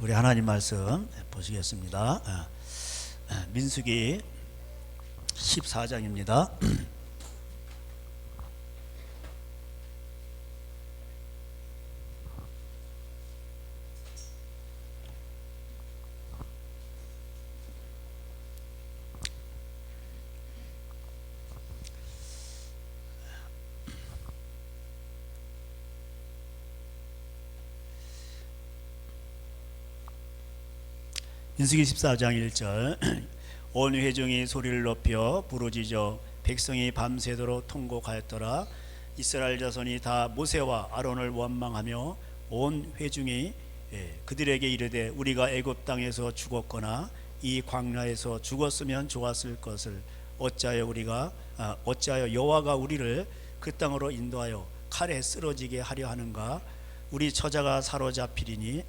우리 하나님 말씀 보시겠습니다. 민수기 14장입니다. 민수기 14장 1절 온 회중이 소리를 높여 부르짖어 백성이 밤새도록 통곡하였더라. 이스라엘 자손이 다 모세와 아론을 원망하며 온 회중이 그들에게 이르되 우리가 애굽 땅에서 죽었거나 이 광야에서 죽었으면 좋았을 것을 어찌하여 여호와가 우리를 그 땅으로 인도하여 칼에 쓰러지게 하려 하는가. 우리 처자가 사로잡히리니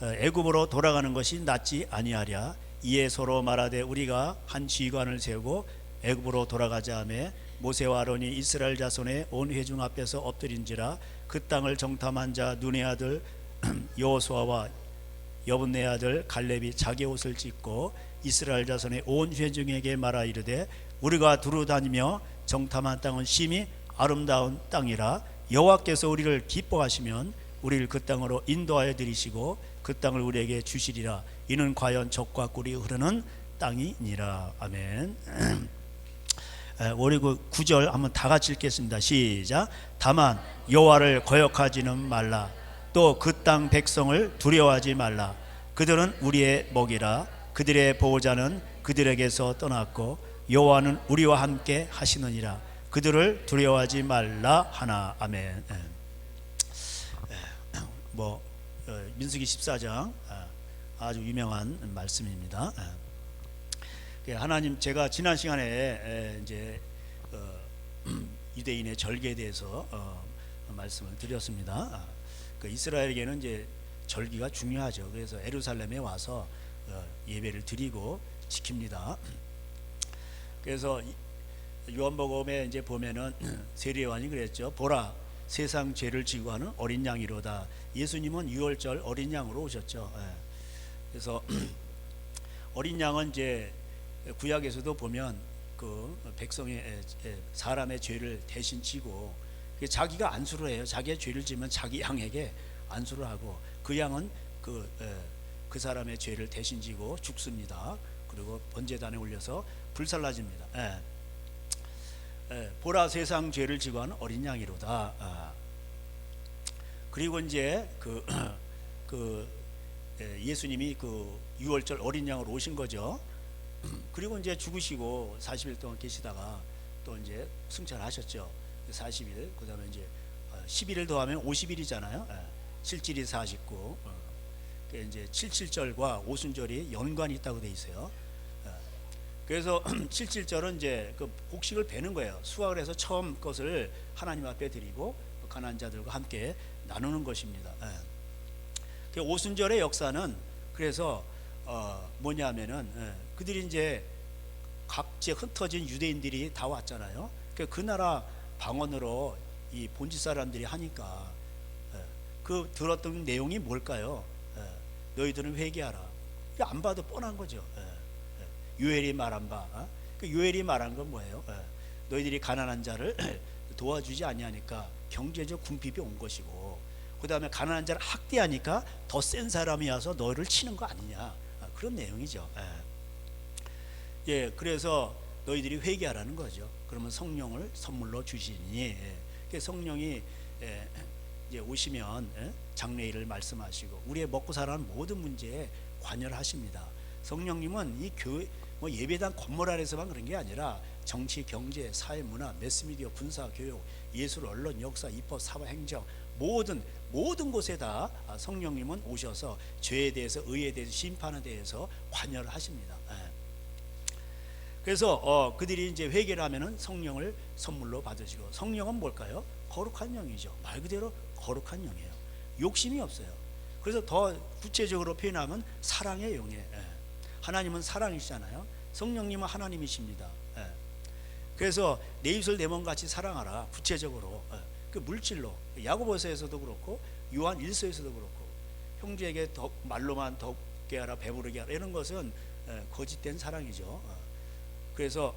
애굽으로 돌아가는 것이 낫지 아니하랴. 이에 서로 말하되 우리가 한 지휘관을 세우고 애굽으로 돌아가자 하매 모세와 아론이 이스라엘 자손의 온 회중 앞에서 엎드린지라. 그 땅을 정탐한 자 눈의 아들 여호수아와 여분네 아들 갈렙이 자기 옷을 찢고 이스라엘 자손의 온 회중에게 말하 이르되 우리가 두루 다니며 정탐한 땅은 심히 아름다운 땅이라. 여호와께서 우리를 기뻐하시면 우리를 그 땅으로 인도하여 들이시고 그 땅을 우리에게 주시리라. 이는 과연 젖과 꿀이 흐르는 땅이니라. 아멘. 우리 그 9절 한번 다 같이 읽겠습니다. 시작. 다만 여호와를 거역하지는 말라. 또 그 땅 백성을 두려워하지 말라. 그들은 우리의 먹이라. 그들의 보호자는 그들에게서 떠났고 여호와는 우리와 함께 하시느니라. 그들을 두려워하지 말라 하나. 아멘. 민수기 14장 아주 유명한 말씀입니다. 하나님, 제가 지난 시간에 이제 유대인의 절기에 대해서 말씀을 드렸습니다. 이스라엘에게는 이제 절기가 중요하죠. 그래서 예루살렘에 와서 예배를 드리고 지킵니다. 그래서 요한복음에 이제 보면은 세례요한이 그랬죠. 보라, 세상 죄를 지고 하는 어린 양이로다. 예수님은 유월절 어린 양으로 오셨죠. 그래서 어린 양은 이제 구약에서도 보면 그 백성의 사람의 죄를 대신 지고 자기가 안수를 해요. 자기의 죄를 지면 자기 양에게 안수를 하고 그 양은 그 사람의 죄를 대신 지고 죽습니다. 그리고 번제단에 올려서 불살라집니다. 보라, 세상 죄를 지고 하는 어린 양이로다. 그리고 이제 예수님이 그 유월절 어린 양으로 오신 거죠. 그리고 이제 죽으시고 40일 동안 계시다가 또 이제 승천하셨죠. 40일, 그 다음에 이제 11일 더하면 50일이잖아요. 7일이 49. 이제 77절과 오순절이 연관이 있다고 돼 있어요. 그래서 77절은 이제 그 곡식을 베는 거예요. 수확을 해서 처음 것을 하나님 앞에 드리고 가난한 자들과 함께 나누는 것입니다. 오순절의 역사는 그래서 뭐냐면은 그들이 이제 각지 흩어진 유대인들이 다 왔잖아요. 그 나라 방언으로 이 본지 사람들이 하니까 그 들었던 내용이 뭘까요? 너희들은 회개하라. 안 봐도 뻔한 거죠. 요엘이 말한 바, 그 요엘이 말한 건 뭐예요? 너희들이 가난한 자를 도와주지 아니하니까 경제적 궁핍이 온 것이고, 그 다음에 가난한 자를 학대하니까 더 센 사람이 와서 너희를 치는 거 아니냐, 그런 내용이죠. 그래서 너희들이 회개하라는 거죠. 그러면 성령을 선물로 주시니, 성령이 이제 오시면 장래일을 말씀하시고 우리의 먹고 살아가는 모든 문제에 관여를 하십니다. 성령님은 이 교회 예배당 건물 안에서만 그런 게 아니라 정치, 경제, 사회, 문화, 매스미디어, 군사, 교육, 예술, 언론, 역사, 입법, 사회, 행정 모든 곳에 다 성령님은 오셔서 죄에 대해서, 의에 대해서, 심판에 대해서 관여를 하십니다. 그래서 그들이 이제 회개를 하면은 성령을 선물로 받으시고, 성령은 뭘까요? 거룩한 영이죠. 말 그대로 거룩한 영이에요. 욕심이 없어요. 그래서 더 구체적으로 표현하면 사랑의 영이에요. 하나님은 사랑이시잖아요. 성령님은 하나님이십니다. 그래서 내 이웃을 내 몸같이 사랑하라. 구체적으로 그 물질로, 야고보서에서도 그렇고 요한 1서에서도 그렇고 형제에게 말로만 덥게 하라 배부르게 하라 이런 것은 거짓된 사랑이죠. 그래서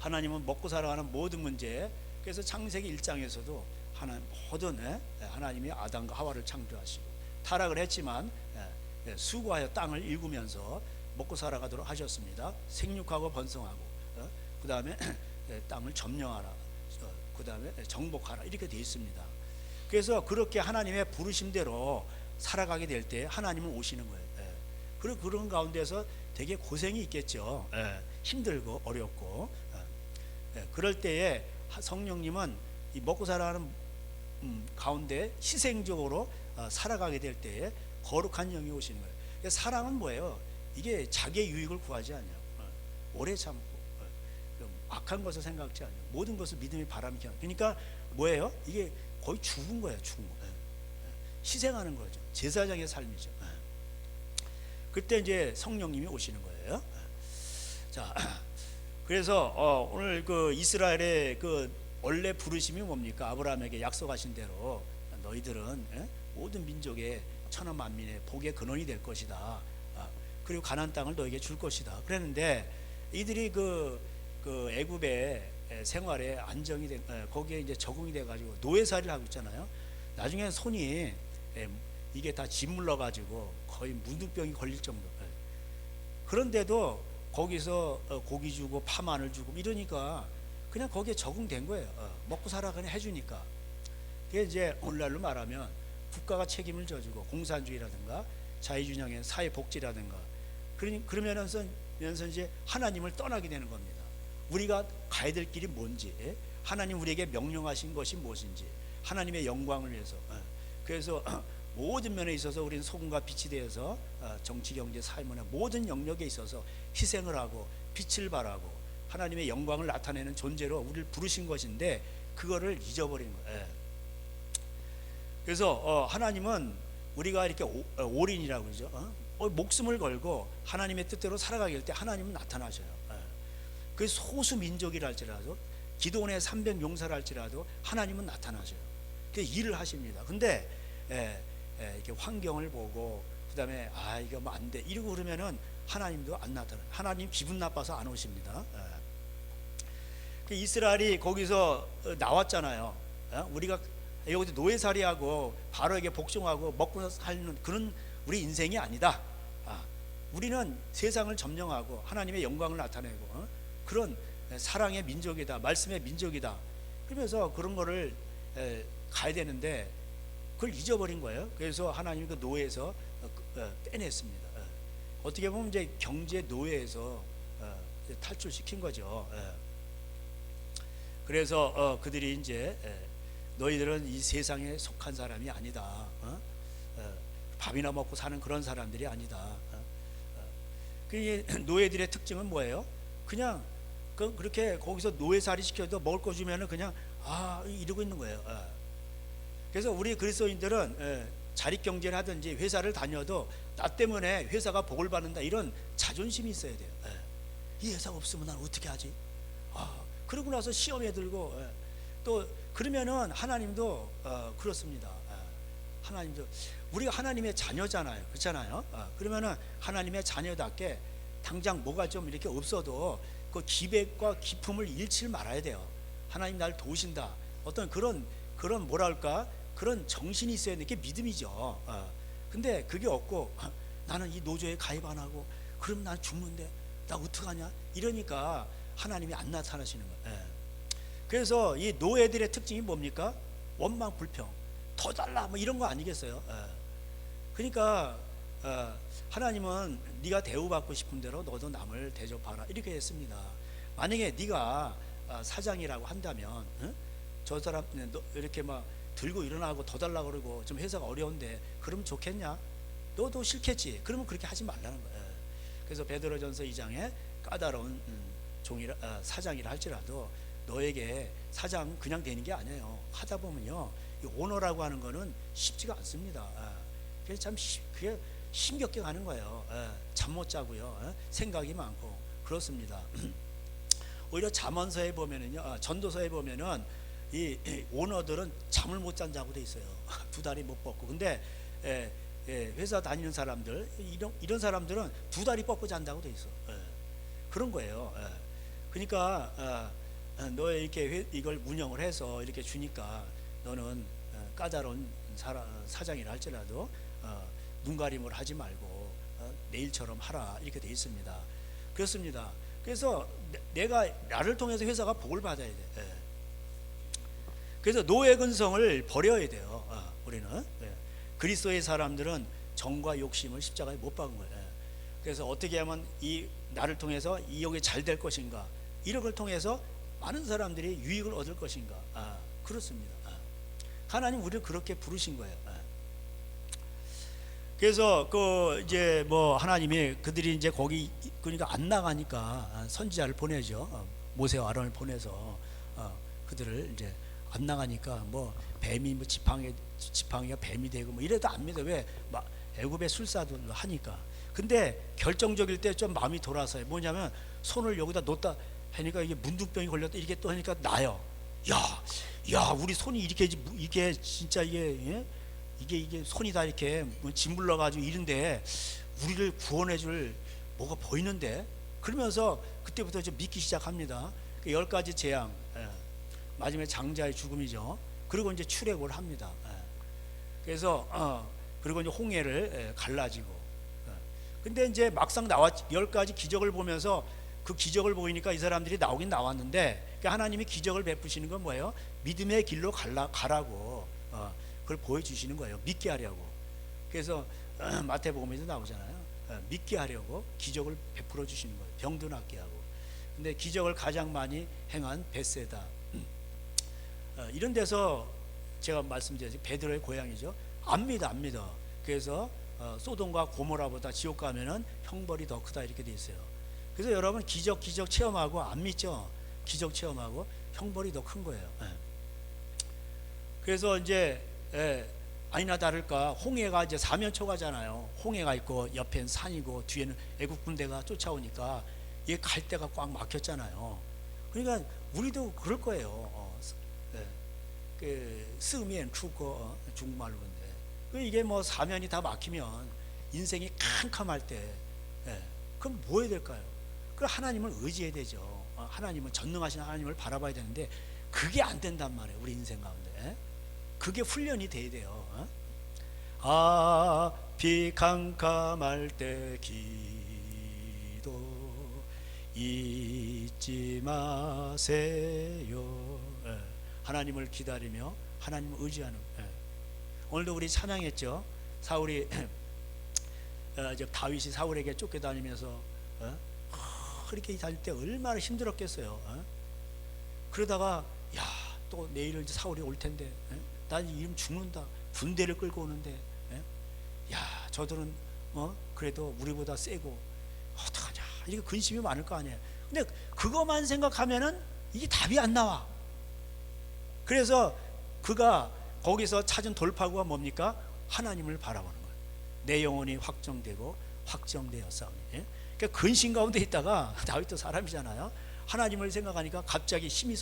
하나님은 먹고 살아가는 모든 문제, 그래서 창세기 1장에서도 모든 하나님이 아담과 하와를 창조하시고 타락을 했지만 수고하여 땅을 일구면서 먹고 살아가도록 하셨습니다. 생육하고 번성하고 그 다음에 땅을 점령하라, 그 다음에 정복하라 이렇게 되어 있습니다. 그래서 그렇게 하나님의 부르심대로 살아가게 될 때 하나님은 오시는 거예요. 그리고 그런 가운데서 되게 고생이 있겠죠. 힘들고 어렵고. 그럴 때에 성령님은 이 먹고 살아가는 가운데 희생적으로 살아가게 될 때에 거룩한 영이 오시는 거예요. 사랑은 뭐예요? 이게 자기의 유익을 구하지 않아요. 오래 참고 악한 것을 생각지 않아요. 모든 것을 믿음의 바람이게 하는. 그러니까 뭐예요? 이게 거의 죽은 거예요. 죽은 거. 희생하는 거죠. 제사장의 삶이죠. 그때 이제 성령님이 오시는 거예요. 자, 그래서 오늘 그 이스라엘의 그 원래 부르심이 뭡니까? 아브라함에게 약속하신 대로 너희들은 모든 민족의 천하 만민의 복의 근원이 될 것이다. 그리고 가나안 땅을 너에게 줄 것이다. 그랬는데 이들이 그 애굽의 생활에 안정이 돼, 거기에 이제 적응이 돼 가지고 노예살이를 하고 있잖아요. 나중에 손이 이게 다 짓물러 가지고 거의 문둥병이 걸릴 정도. 그런데도 거기서 고기 주고 파 마늘 주고 이러니까 그냥 거기에 적응된 거예요. 먹고 살아 그냥 해주니까. 그게 이제 오늘날로 말하면 국가가 책임을 져주고 공산주의라든가 자유준영의 사회복지라든가 그러면서 이제 하나님을 떠나게 되는 겁니다. 우리가 가야 될 길이 뭔지, 하나님 우리에게 명령하신 것이 무엇인지, 하나님의 영광을 위해서. 그래서 모든 면에 있어서 우리는 소금과 빛이 되어서 정치, 경제, 사회, 문화 모든 영역에 있어서 희생을 하고 빛을 발하고 하나님의 영광을 나타내는 존재로 우리를 부르신 것인데 그거를 잊어버리는 거예요. 그래서 하나님은 우리가 이렇게 올인이라고 그러죠. 목숨을 걸고 하나님의 뜻대로 살아가게 될 때 하나님은 나타나셔요. 그 소수 민족이라 할지라도 기도원의 300용사를 할지라도 하나님은 나타나셔요. 그 일을 하십니다. 근데 이렇게 환경을 보고 그 다음에 이거 뭐 안 돼 이러고 그러면은 하나님도 안 나타나요. 하나님 기분 나빠서 안 오십니다. 그 이스라엘이 거기서 나왔잖아요. 우리가 여기 노예살이하고 바로에게 복종하고 먹고 살는 그런 우리 인생이 아니다. 우리는 세상을 점령하고 하나님의 영광을 나타내고 그런 사랑의 민족이다, 말씀의 민족이다. 그러면서 그런 거를 가야 되는데 그걸 잊어버린 거예요. 그래서 하나님이 그 노예에서 빼냈습니다. 어떻게 보면 이제 경제 노예에서 탈출시킨 거죠. 그래서 그들이 이제 너희들은 이 세상에 속한 사람이 아니다. 밥이나 먹고 사는 그런 사람들이 아니다. 그 노예들의 특징은 뭐예요? 그냥 그렇게 거기서 노예살이 시켜도 먹을 거 주면은 그냥 이러고 있는 거예요. 그래서 우리 그리스도인들은 자립경제를 하든지 회사를 다녀도 나 때문에 회사가 복을 받는다 이런 자존심이 있어야 돼요. 이 회사가 없으면 난 어떻게 하지? 그러고 나서 시험에 들고 또 그러면은 하나님도 그렇습니다. 하나님도 우리가 하나님의 자녀잖아요. 그렇잖아요. 그러면은 하나님의 자녀답게 당장 뭐가 좀 이렇게 없어도 그 기백과 기품을 잃지 말아야 돼요. 하나님 나를 도우신다. 어떤 그런 뭐랄까 그런 정신이 있어야 되는 게 믿음이죠. 근데 그게 없고 나는 이 노조에 가입 안 하고 그럼 난 죽는데 나 어떡하냐 이러니까 하나님이 안 나타나시는 거예요. 그래서 이 노예들의 특징이 뭡니까? 원망 불평, 더 달라 뭐 이런 거 아니겠어요? 그러니까 하나님은 네가 대우받고 싶은 대로 너도 남을 대접하라 이렇게 했습니다. 만약에 네가 사장이라고 한다면 저 사람 이렇게 막 들고 일어나고 더 달라 그러고 좀 회사가 어려운데 그러면 좋겠냐? 너도 싫겠지. 그러면 그렇게 하지 말라는 거예요. 그래서 베드로전서 2장에 까다로운 사장이라 할지라도 너에게 사장 그냥 되는 게 아니에요. 하다 보면요 이 오너라고 하는 거는 쉽지가 않습니다. 그래서 참 그게 힘겹게 가는 거예요. 잠 못 자고요. 생각이 많고 그렇습니다. 오히려 잠언서에 보면은요, 전도서에 보면은 이 오너들은 잠을 못 잔다고 돼 있어요. 두 다리 못 뻗고. 근데 회사 다니는 사람들, 이런 사람들은 두 다리 뻗고 잔다고 돼 있어. 그런 거예요. 그러니까 너 이렇게 이걸 운영을 해서 이렇게 주니까 너는 까다로운 사장이라 할지라도 눈가림을 하지 말고 내일처럼 하라, 이렇게 돼 있습니다. 그렇습니다. 그래서 내가 나를 통해서 회사가 복을 받아야 돼. 그래서 노예 근성을 버려야 돼요. 우리는 그리스도의 사람들은 정과 욕심을 십자가에 못 박은 거예요. 그래서 어떻게 하면 이 나를 통해서 이 역이 잘 될 것인가, 이력을 통해서 많은 사람들이 유익을 얻을 것인가. 그렇습니다. 하나님 우리를 그렇게 부르신 거예요. 그래서 이제 뭐 하나님이 그들이 이제 거기 그러니까 안 나가니까 선지자를 보내죠. 모세와 아론을 보내서 그들을 이제 안 나가니까 뭐 뱀이 뭐 지팡이가 뱀이 되고 뭐 이래도 안 믿어. 왜? 막 애굽의 술사도 하니까. 근데 결정적일 때 좀 마음이 돌아서요. 뭐냐면 손을 여기다 놓다 하니까 이게 문둥병이 걸렸다, 이렇게 또 하니까 나요. 야, 우리 손이 이게 진짜 이게 손이 다 이렇게 짓물러 가지고 이런데 우리를 구원해줄 뭐가 보이는데, 그러면서 그때부터 좀 믿기 시작합니다. 10가지 재앙, 마지막에 장자의 죽음이죠. 그리고 이제 출애굽을 합니다. 그래서 그리고 이제 홍해를 갈라지고. 근데 이제 막상 10가지 기적을 보면서 그 기적을 보이니까 이 사람들이 나오긴 나왔는데, 하나님이 기적을 베푸시는 건 뭐예요? 믿음의 길로 가라고 그걸 보여주시는 거예요. 믿게 하려고. 그래서 마태복음에도 나오잖아요. 믿게 하려고 기적을 베풀어 주시는 거예요. 병도 낫게 하고. 근데 기적을 가장 많이 행한 벳세다, 이런 데서 제가 말씀드렸죠. 베드로의 고향이죠. 안 믿어. 그래서 소돔과 고모라보다 지옥 가면은 형벌이 더 크다, 이렇게 돼 있어요. 그래서 여러분 기적 체험하고 안 믿죠. 기적 체험하고 형벌이 더 큰 거예요. 그래서 이제 아니나 다를까 홍해가 이제 사면초가잖아요. 홍해가 있고 옆엔 산이고 뒤에는 애국 군대가 쫓아오니까 얘 갈 데가 꽉 막혔잖아요. 그러니까 우리도 그럴 거예요. 스미엔 추거 중국말로인데, 이게 뭐 사면이 다 막히면 인생이 캄캄할 때 그럼 뭐 해야 될까요? 그 하나님을 의지해야 되죠. 하나님은 전능하신 하나님을 바라봐야 되는데 그게 안 된단 말이에요. 우리 인생 가운데 그게 훈련이 돼야 돼요. 앞이 캄캄할 때 기도 잊지 마세요. 하나님을 기다리며 하나님을 의지하는. 오늘도 우리 찬양했죠. 사울이 다윗이 사울에게 쫓겨다니면서 그렇게 다닐 때 얼마나 힘들었겠어요. 그러다가 또 내일 이제 사울이 올 텐데, 난 이름 죽는다, 군대를 끌고 오는데, 저들은 그래도 우리보다 세고 어떡하냐, 이게 근심이 많을 거 아니에요. 근데 그것만 생각하면은 이게 답이 안 나와. 그래서 그가 거기서 찾은 돌파구가 뭡니까? 하나님을 바라보는 거예요. 내 영혼이 확정되고 확정되었사오니. 그러니까 근심 가운데 있다가 다윗도 사람이잖아요. 하나님을 생각하니까 갑자기 힘이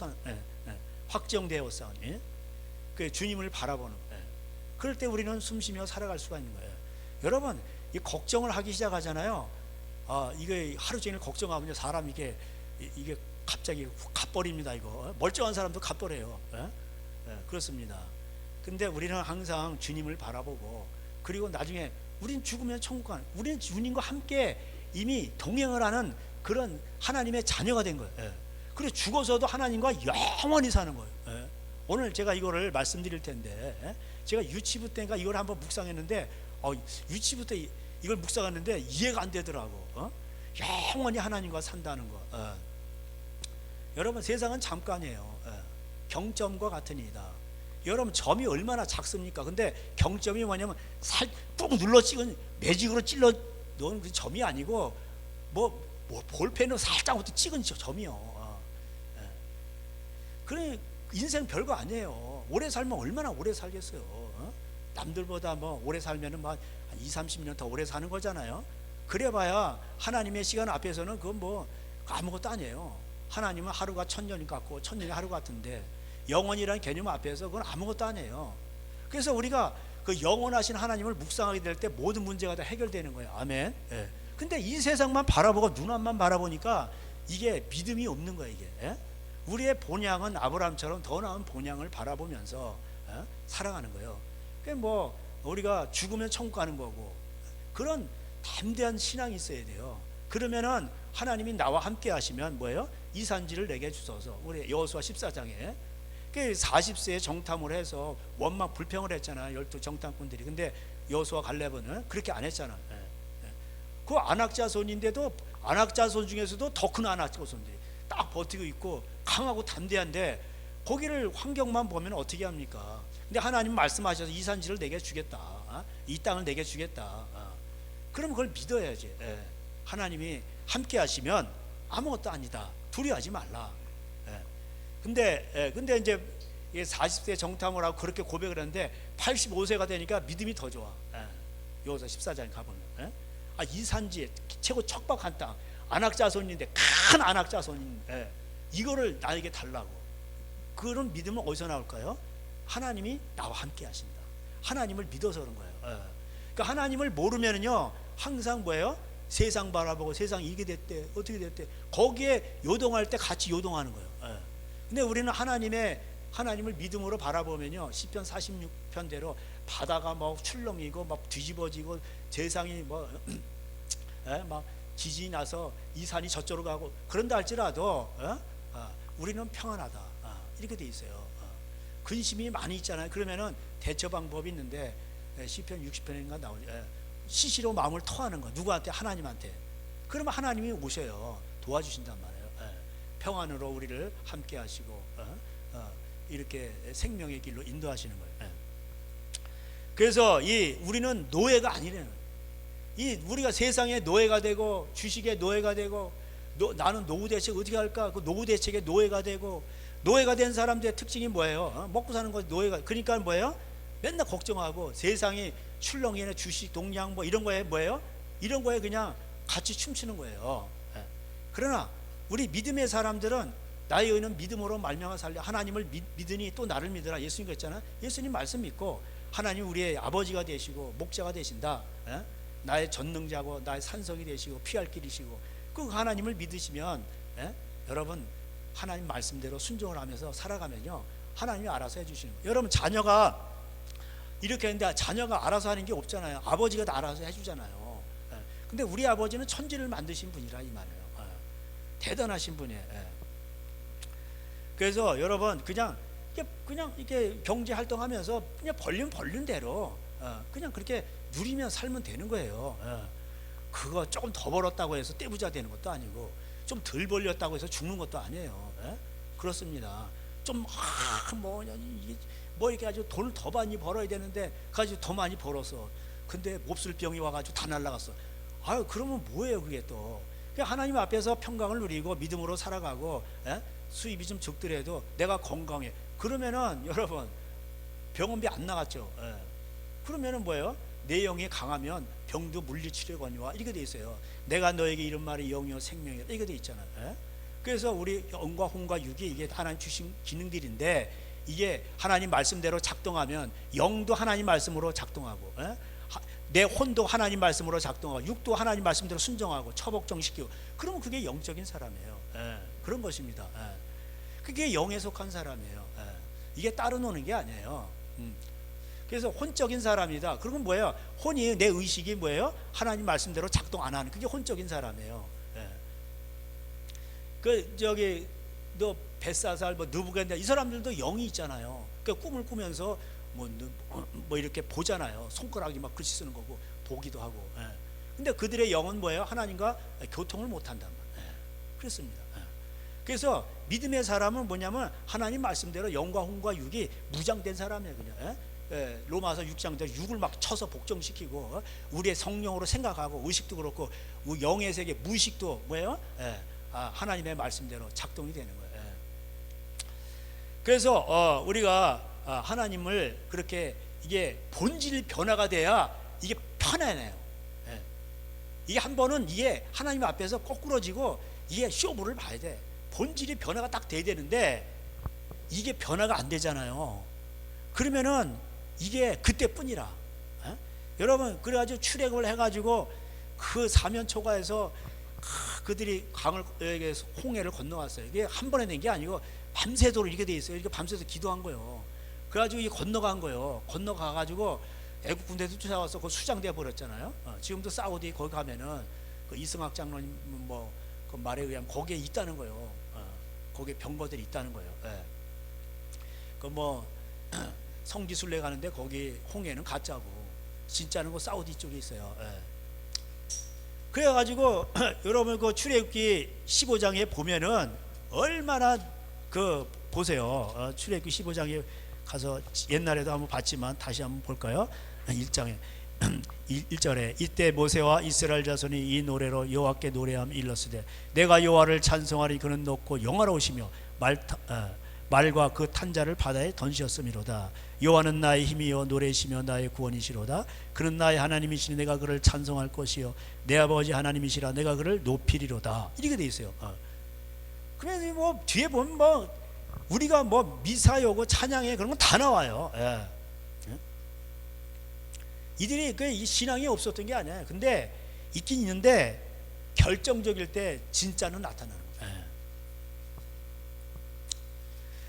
확정되었사오니. 그 주님을 바라보는. 그럴 때 우리는 숨쉬며 살아갈 수가 있는 거예요. 여러분, 이 걱정을 하기 시작하잖아요. 이게 하루 종일 걱정하면 사람 이게 갑자기 갓버립니다. 이거 멀쩡한 사람도 갓버려요. 그렇습니다. 근데 우리는 항상 주님을 바라보고, 그리고 나중에 우린 죽으면 천국 가는, 우리는 주님과 함께 이미 동행을 하는 그런 하나님의 자녀가 된 거예요. 그래서 죽어서도 하나님과 영원히 사는 거예요. 오늘 제가 이거를 말씀드릴 텐데, 제가 유치부 때인가 이걸 한번 묵상했는데, 유치부 때 이걸 묵상했는데 이해가 안 되더라고. 영원히 하나님과 산다는 거. 여러분, 세상은 잠깐이에요. 경점과 같으니이다. 여러분, 점이 얼마나 작습니까? 근데 경점이 뭐냐면 꾹 눌러 찍은 매직으로 찔러 넣은 그 점이 아니고 뭐 볼펜으로 살짝부터 찍은 점이요. 그래, 인생 별거 아니에요. 오래 살면 얼마나 오래 살겠어요. 남들보다 뭐 오래 살면은 막 20-30년 더 오래 사는 거잖아요. 그래봐야 하나님의 시간 앞에서는 그건 뭐 아무것도 아니에요. 하나님은 하루가 1000년 같고 1000년이 하루 같은데, 영원이라는 개념 앞에서 그건 아무것도 아니에요. 그래서 우리가 그 영원하신 하나님을 묵상하게 될 때 모든 문제가 다 해결되는 거예요. 아멘. 예. 근데 이 세상만 바라보고 눈 앞만 바라보니까 이게 믿음이 없는 거예요. 이게. 예? 우리의 본향은 아브라함처럼 더 나은 본향을 바라보면서 살아가는 거예요. 그러니까 뭐 우리가 죽으면 천국 가는 거고 그런 담대한 신앙이 있어야 돼요. 그러면은 하나님이 나와 함께 하시면 뭐예요? 이 산지를 내게 주소서. 우리 여호수아 14장에 그 40세에 정탐을 해서 원망 불평을 했잖아요. 12 정탐꾼들이. 근데 여호수아 갈렙은 그렇게 안 했잖아요. 그 안악자손인데도 안악자손 중에서도 더 큰 안악자손들이 딱 버티고 있고 강하고 담대한데 거기를 환경만 보면 어떻게 합니까? 근데 하나님 말씀하셔서 이 산지를 내게 주겠다. 이 땅을 내게 주겠다. 그럼 그걸 믿어야지. 하나님이 함께 하시면 아무것도 아니다. 두려워하지 말라. 근데 이제 40세 정탐을 하고 그렇게 고백을 했는데 85세가 되니까 믿음이 더 좋아. 여호수아 14장에 가보면 이 산지에 최고 척박한 땅 안악자손인데 큰 안악자손인 이거를 나에게 달라고. 그런 믿음은 어디서 나올까요? 하나님이 나와 함께 하신다. 하나님을 믿어서 그런 거예요. 그러니까 하나님을 모르면은요 항상 뭐예요? 세상 바라보고 세상이 이게 됐대 어떻게 됐대 거기에 요동할 때 같이 요동하는 거예요. 근데 우리는 하나님을 믿음으로 바라보면요 시편 46편대로 바다가 막 출렁이고 막 뒤집어지고 세상이 막 지진이 나서 이 산이 저쪽으로 가고 그런다 할지라도 우리는 평안하다. 이렇게 돼 있어요. 근심이 많이 있잖아요. 그러면은 대처 방법이 있는데 시편 60편인가 나오죠. 시시로 마음을 토하는 거. 누구한테? 하나님한테. 그러면 하나님이 오셔요. 도와주신단 말이에요. 평안으로 우리를 함께 하시고 이렇게 생명의 길로 인도하시는 거예요. 그래서 우리는 노예가 아니래요. 우리가 세상의 노예가 되고 주식의 노예가 되고 나는 노후 대책 어떻게 할까? 그 노후 대책의 노예가 되고 노예가 된 사람들의 특징이 뭐예요? 먹고 사는 거 노예가. 그러니까 뭐예요? 맨날 걱정하고 세상이 출렁이나 주식 동양 뭐 이런 거에 뭐예요? 이런 거에 그냥 같이 춤추는 거예요. 그러나 우리 믿음의 사람들은 나의 의는 믿음으로 말미암아 살려. 하나님을 믿으니 또 나를 믿으라. 예수님 그랬잖아요. 예수님 말씀 믿고 하나님 우리의 아버지가 되시고 목자가 되신다. 나의 전능자고 나의 산성이 되시고 피할 길이시고 그 하나님을 믿으시면 여러분 하나님 말씀대로 순종을 하면서 살아가면요 하나님이 알아서 해주시는 거예요. 여러분 자녀가 이렇게 했는데 자녀가 알아서 하는 게 없잖아요. 아버지가 다 알아서 해주잖아요. 근데 우리 아버지는 천지를 만드신 분이라 이 말이에요. 대단하신 분이에요. 그래서 여러분 그냥 이렇게 경제 활동하면서 그냥 벌린 대로 그냥 그렇게 누리면 살면 되는 거예요. 그거 조금 더 벌었다고 해서 떼부자 되는 것도 아니고 좀 덜 벌렸다고 해서 죽는 것도 아니에요. 그렇습니다. 좀 이렇게 아주 돈을 더 많이 벌어야 되는데 가지고 더 많이 벌어서 근데 몹쓸 병이 와가지고 다 날라갔어. 그러면 뭐예요 그게 또. 하나님 앞에서 평강을 누리고 믿음으로 살아가고 수입이 좀 적더라도 내가 건강해. 그러면은 여러분 병원비 안 나갔죠. 그러면은 뭐예요? 내 영이 강하면 병도 물리치료거니와 이렇게 돼 있어요. 내가 너에게 이런 말이 영이요 생명이다 이렇게 돼 있잖아요. 그래서 우리 영과 혼과 육이 이게 하나님 주신 기능들인데 이게 하나님 말씀대로 작동하면 영도 하나님 말씀으로 작동하고 내 혼도 하나님 말씀으로 작동하고 육도 하나님 말씀대로 순종하고 처복종시키고 그러면 그게 영적인 사람이에요. 그런 것입니다. 그게 영에 속한 사람이에요. 이게 따로 노는 게 아니에요. 그래서 혼적인 사람이다. 그건 뭐예요? 혼이 내 의식이 뭐예요? 하나님 말씀대로 작동 안 하는 그게 혼적인 사람이에요. 너 벳사살 느부갓네살 이 사람들도 영이 있잖아요. 그러니까 꿈을 꾸면서 뭐 이렇게 보잖아요. 손가락이 막 글씨 쓰는 거고 보기도 하고. 근데 그들의 영은 뭐예요? 하나님과 교통을 못 한단 말이에요. 그렇습니다. 그래서 믿음의 사람은 뭐냐면 하나님 말씀대로 영과 혼과 육이 무장된 사람이에요. 그냥. 로마서 6장대로 육을 막 쳐서 복종시키고 우리의 성령으로 생각하고 의식도 그렇고 영의 세계 무의식도 뭐예요? 하나님의 말씀대로 작동이 되는 거예요. 그래서 우리가 하나님을 그렇게 이게 본질 변화가 돼야 이게 편안해요. 이게 한 번은 이게 하나님 앞에서 거꾸러지고 이게 쇼부를 봐야 돼. 본질이 변화가 딱 돼야 되는데 이게 변화가 안 되잖아요. 그러면은 이게 그때뿐이라. 여러분, 그래가지고 출애굽을 해가지고 그 사면초가에서 그들이 강을, 홍해를 건너왔어요. 이게 한 번에 된 게 아니고 밤새도록 이렇게 돼 있어요. 이렇게 밤새서 기도한 거예요. 그래가지고 이게 건너간 거예요. 건너가가지고 애국 군대도 쫓아와서 그 수장돼 버렸잖아요. 지금도 사우디 거기 가면은 그 이승학 장로님 그 말에 의하면 거기에 있다는 거예요. 거기에 병거들이 있다는 거예요. 그 성지순례 가는데 거기 홍해는 가짜고 진짜는 그 사우디 쪽에 있어요. 그래가지고 여러분 그 출애굽기 15장에 보면은 얼마나 그 보세요. 출애굽기 15장에 가서 옛날에도 한번 봤지만 다시 한번 볼까요? 1장에 1절에 이때 모세와 이스라엘 자손이 이 노래로 여호와께 노래함 일렀으되 내가 여호와를 찬송하리 그는 높고 영화로우시며 말과 그 탄자를 바다에 던지셨음이로다. 여호와는 나의 힘이요 노래시며 나의 구원이시로다. 그는 나의 하나님이시니 내가 그를 찬송할 것이요 내 아버지 하나님이시라 내가 그를 높이리로다. 이렇게 돼 있어요. 그래서 뒤에 보면 우리가 미사여고 찬양에 그런 거 다 나와요. 이들이 이 신앙이 없었던 게 아니에요. 근데 있긴 있는데 결정적일 때 진짜는 나타나는 거예요.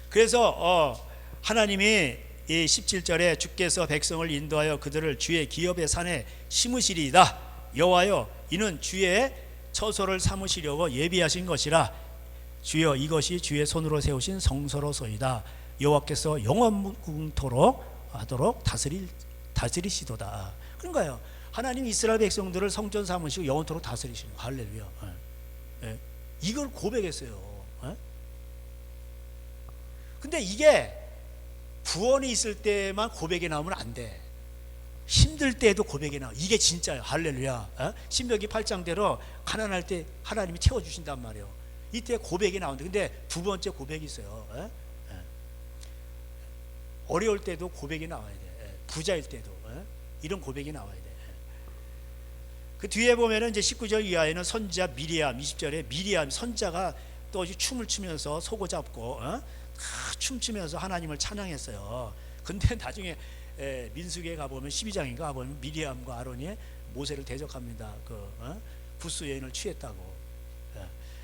그래서 하나님이 이 17절에 주께서 백성을 인도하여 그들을 주의 기업의 산에 심으시리이다. 여호와여 이는 주의 처소를 삼으시려고 예비하신 것이라. 주여 이것이 주의 손으로 세우신 성소로소이다. 여호와께서 영원토록 하도록 다스리시도다. 그런 거예요. 하나님 이스라엘 백성들을 성전 삼으시고 영원토록 다스리시는 거예요. 할렐루야. 이걸 고백했어요. 근데 이게 구원이 있을 때만 고백이 나오면 안 돼. 힘들 때도 고백이 나와. 이게 진짜예요. 할렐루야. 신명기 8장대로 가난할 때 하나님이 채워주신단 말이에요. 이때 고백이 나오는데 근데 두 번째 고백이 있어요. 어려울 때도 고백이 나와야 돼. 부자일 때도 이런 고백이 나와야 돼. 그 뒤에 보면은 이제 19절 이하에는 선지자 미리암 20절에 미리암 선자가 또 춤을 추면서 소고 잡고 춤추면서 하나님을 찬양했어요. 근데 나중에 민수기에 가보면 12장인가 가보면 미리암과 아론이 모세를 대적합니다. 구스 여인을 취했다고.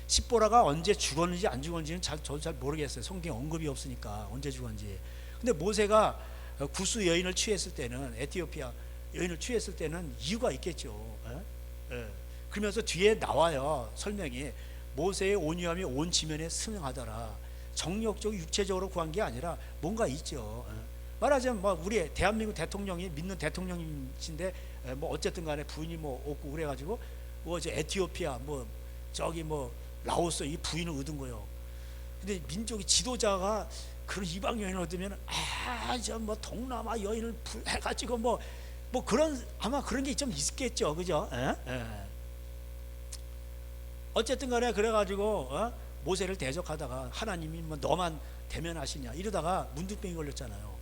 십보라가 언제 죽었는지 안 죽었는지는 저도 잘 모르겠어요. 성경에 언급이 없으니까 언제 죽었는지. 근데 모세가 구스 여인을 취했을 때는 에티오피아 여인을 취했을 때는 이유가 있겠죠. 그러면서 뒤에 나와요. 설명이 모세의 온유함이 온 지면에 스명하더라. 정력적으로 육체적으로 구한 게 아니라 뭔가 있죠. 말하자면 우리 대한민국 대통령이 믿는 대통령이신데 어쨌든 간에 부인이 없고 그래가지고 저 에티오피아 라오스 이 부인을 얻은 거예요. 근데 민족의 지도자가 그런 이방 여인을 얻으면 동남아 여인을 해가지고 그런 아마 그런 게 좀 있겠죠, 그죠? 어쨌든 간에 그래가지고 모세를 대적하다가 하나님이 너만 대면하시냐 이러다가 문둥병이 걸렸잖아요.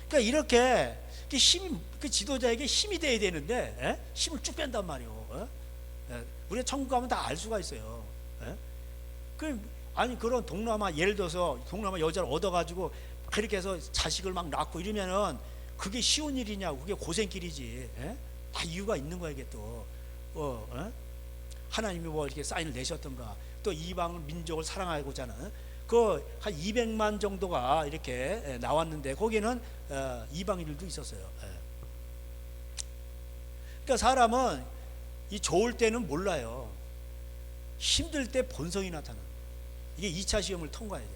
그러니까 이렇게 힘, 그 지도자에게 힘이 돼야 되는데 힘을 쭉 뺀단 말이에요. 우리가 천국 가면 다 알 수가 있어요. 그런 동남아 예를 들어서 동남아 여자를 얻어가지고 그렇게 해서 자식을 막 낳고 이러면은 그게 쉬운 일이냐고. 그게 고생길이지. 다 이유가 있는 거야. 이게 또 하나님이 이렇게 사인을 내셨던가. 또 이방 민족을 사랑하고자 하는 한 200만 정도가 이렇게 나왔는데 거기는 이방인들도 있었어요. 그러니까 사람은 이 좋을 때는 몰라요. 힘들 때 본성이 나타나. 이게 2차 시험을 통과해야 돼.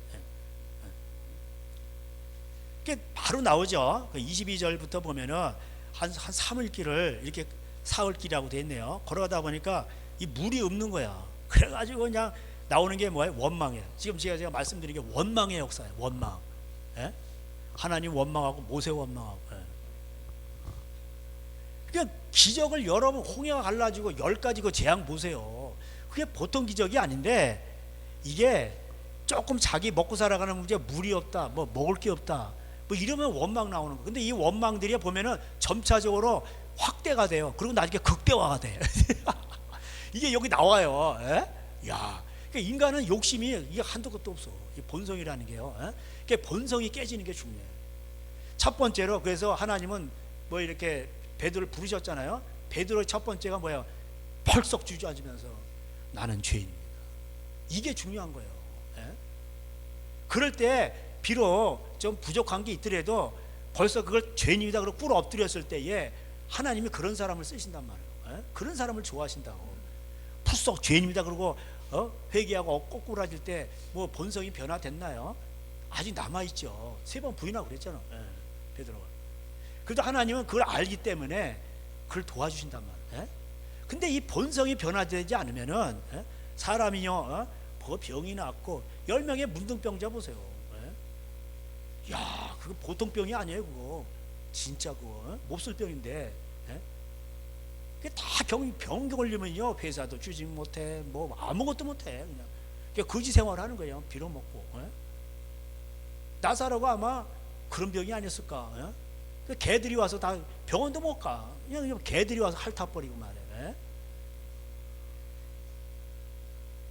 그게 바로 나오죠. 22절부터 보면은 한 3일길을 이렇게 사흘길이라고 돼 있네요. 걸어가다 보니까 이 물이 없는 거야. 그래가지고 그냥 나오는 게 뭐예요? 원망이에요. 지금 제가 말씀드린 게 원망의 역사예요. 원망. 하나님 원망하고 모세 원망하고. 그러니까 기적을 여러분 홍해가 갈라지고 10가지 그 재앙 보세요. 그게 보통 기적이 아닌데 이게 조금 자기 먹고 살아가는 문제, 물이 없다, 먹을 게 없다, 이러면 원망 나오는 거. 근데 이 원망들이 보면은 점차적으로 확대가 돼요. 그리고 나중에 극대화가 돼. 이게 여기 나와요. 야, 그러니까 인간은 욕심이 이게 한도 끝도 없어. 이 본성이라는 게요. 그러니까 본성이 깨지는 게 중요해요. 첫 번째로 그래서 하나님은 뭐 이렇게 베드로를 부르셨잖아요. 베드로의 첫 번째가 뭐예요? 벌썩 주저앉으면서 나는 죄인입니다. 이게 중요한 거예요. 그럴 때 비록 좀 부족한 게 있더라도 벌써 그걸 죄인이다 그러고 꿇어 엎드렸을 때에 하나님이 그런 사람을 쓰신단 말이에요. 그런 사람을 좋아하신다고. 푸썩 죄인입니다 그러고 회개하고 꼬꾸라질 때 뭐 본성이 변화됐나요? 아직 남아있죠. 3번 부인하고 그랬잖아. 베드로가. 그래도 하나님은 그걸 알기 때문에 그걸 도와주신단 말이에요. 근데 이 본성이 변화되지 않으면은 사람이요 뭐 병이 났고 10명의 문둥병자 보세요. 야, 그거 보통 병이 아니에요. 그거 진짜 그거 몹쓸 병인데 그게 다 병 걸리면요 회사도 주직 못해 뭐 아무것도 못해 그냥 거지 생활하는 거예요. 빌어먹고. 나사로가 아마 그런 병이 아니었을까. 개들이 와서 다 병원도 못 가. 그냥 개들이 와서 핥아버리고 말해.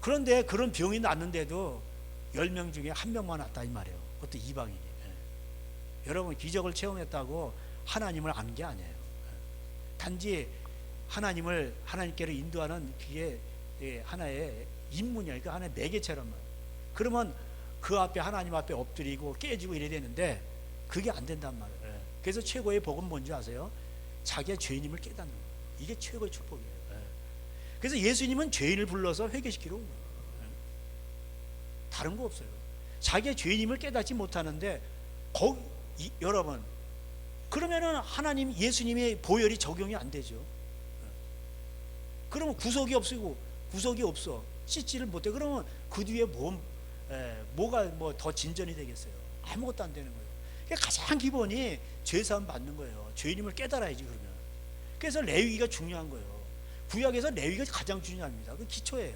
그런데 그런 병이 났는데도 10명 중에 1명만 왔다 이 말이에요. 그것도 이방인이. 여러분 기적을 체험했다고 하나님을 아는 게 아니에요. 단지 하나님께로 인도하는 그게 하나의 인문이야. 그러니까 하나의 매개체란 말이에요. 그러면 그 앞에 하나님 앞에 엎드리고 깨지고 이래야 되는데 그게 안 된단 말이에요. 그래서 최고의 복은 뭔지 아세요? 자기의 죄인임을 깨닫는 거예요. 이게 최고의 축복이에요. 그래서 예수님은 죄인을 불러서 회개시키러 온 거예요. 다른 거 없어요. 자기의 죄인임을 깨닫지 못하는데 여러분 그러면은 하나님 예수님의 보혈이 적용이 안 되죠. 그러면 구속이 없어 씻지를 못해. 그러면 그 뒤에 뭐가 뭐 더 진전이 되겠어요? 아무것도 안 되는 거예요. 그러니까 가장 기본이 죄사함 받는 거예요. 죄인임을 깨달아야지. 그러면 그래서 레위기가 중요한 거예요. 구약에서 레위기가 가장 중요합니다. 그 기초예요.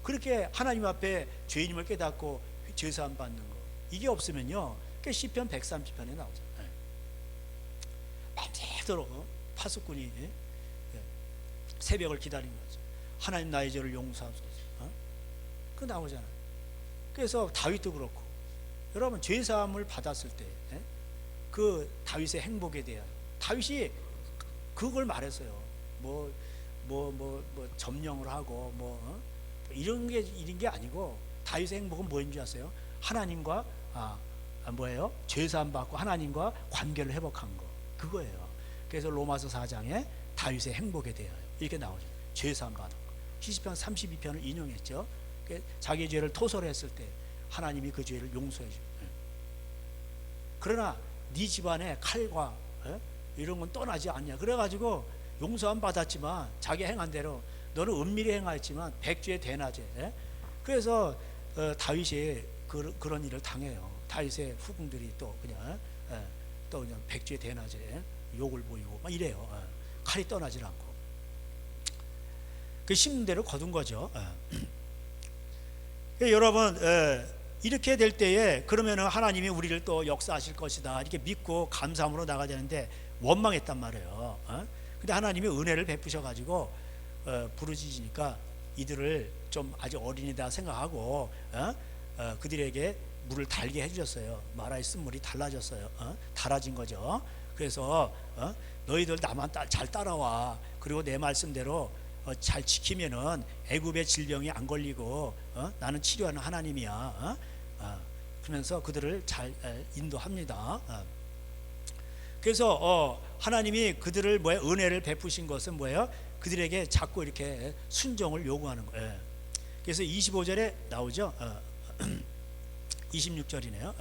그렇게 하나님 앞에 죄인임을 깨닫고 죄사함 받는 거 이게 없으면요 그 시편 130편에 나오잖아요. 밤새도록 파수꾼이 새벽을 기다린 거죠. 하나님 나의 죄를 용서하소서. 그 나오잖아요. 그래서 다윗도 그렇고 여러분 죄사함을 받았을 때 그 다윗의 행복에 대하여 다윗이 그걸 말했어요. 뭐 점령을 하고 이런 게 아니고 다윗의 행복은 뭐인지 아세요? 하나님과 뭐예요? 죄사함 받고 하나님과 관계를 회복한 거 그거예요. 그래서 로마서 4장에 다윗의 행복에 대하여 이렇게 나오죠. 죄사함 받은 거. 시편 32편을 인용했죠. 자기 죄를 토설했을 때 하나님이 그 죄를 용서해 주고. 그러나 네 집안에 칼과 이런 건 떠나지 않냐. 그래가지고 용서함 받았지만 자기 행한 대로 너는 은밀히 행하였지만 백주의 대낮에. 그래서 다윗이 그런 일을 당해요. 다윗의 후궁들이 또 그냥 백주의 대낮에 욕을 보이고 막 이래요. 칼이 떠나질 않고 그 심는 대로 거둔 거죠. 여러분 이렇게 될 때에 그러면은 하나님이 우리를 또 역사하실 것이다 이렇게 믿고 감사함으로 나가야 되는데 원망했단 말이에요. 근데 하나님이 은혜를 베푸셔 가지고 부르짖으니까 이들을 좀 아직 어린이다 생각하고 그들에게 물을 달게 해주셨어요. 마라의 쓴물이 달라졌어요. 달아진 거죠. 그래서 너희들 나만 잘 따라와. 그리고 내 말씀대로 잘 지키면은 애굽의 질병이 안 걸리고 나는 치료하는 하나님이야. 그러면서 그들을 잘 인도합니다. 그래서 하나님이 그들을 은혜를 베푸신 것은 뭐예요? 그들에게 자꾸 이렇게 순종을 요구하는 거예요. 그래서 25절에 나오죠. 26절이네요.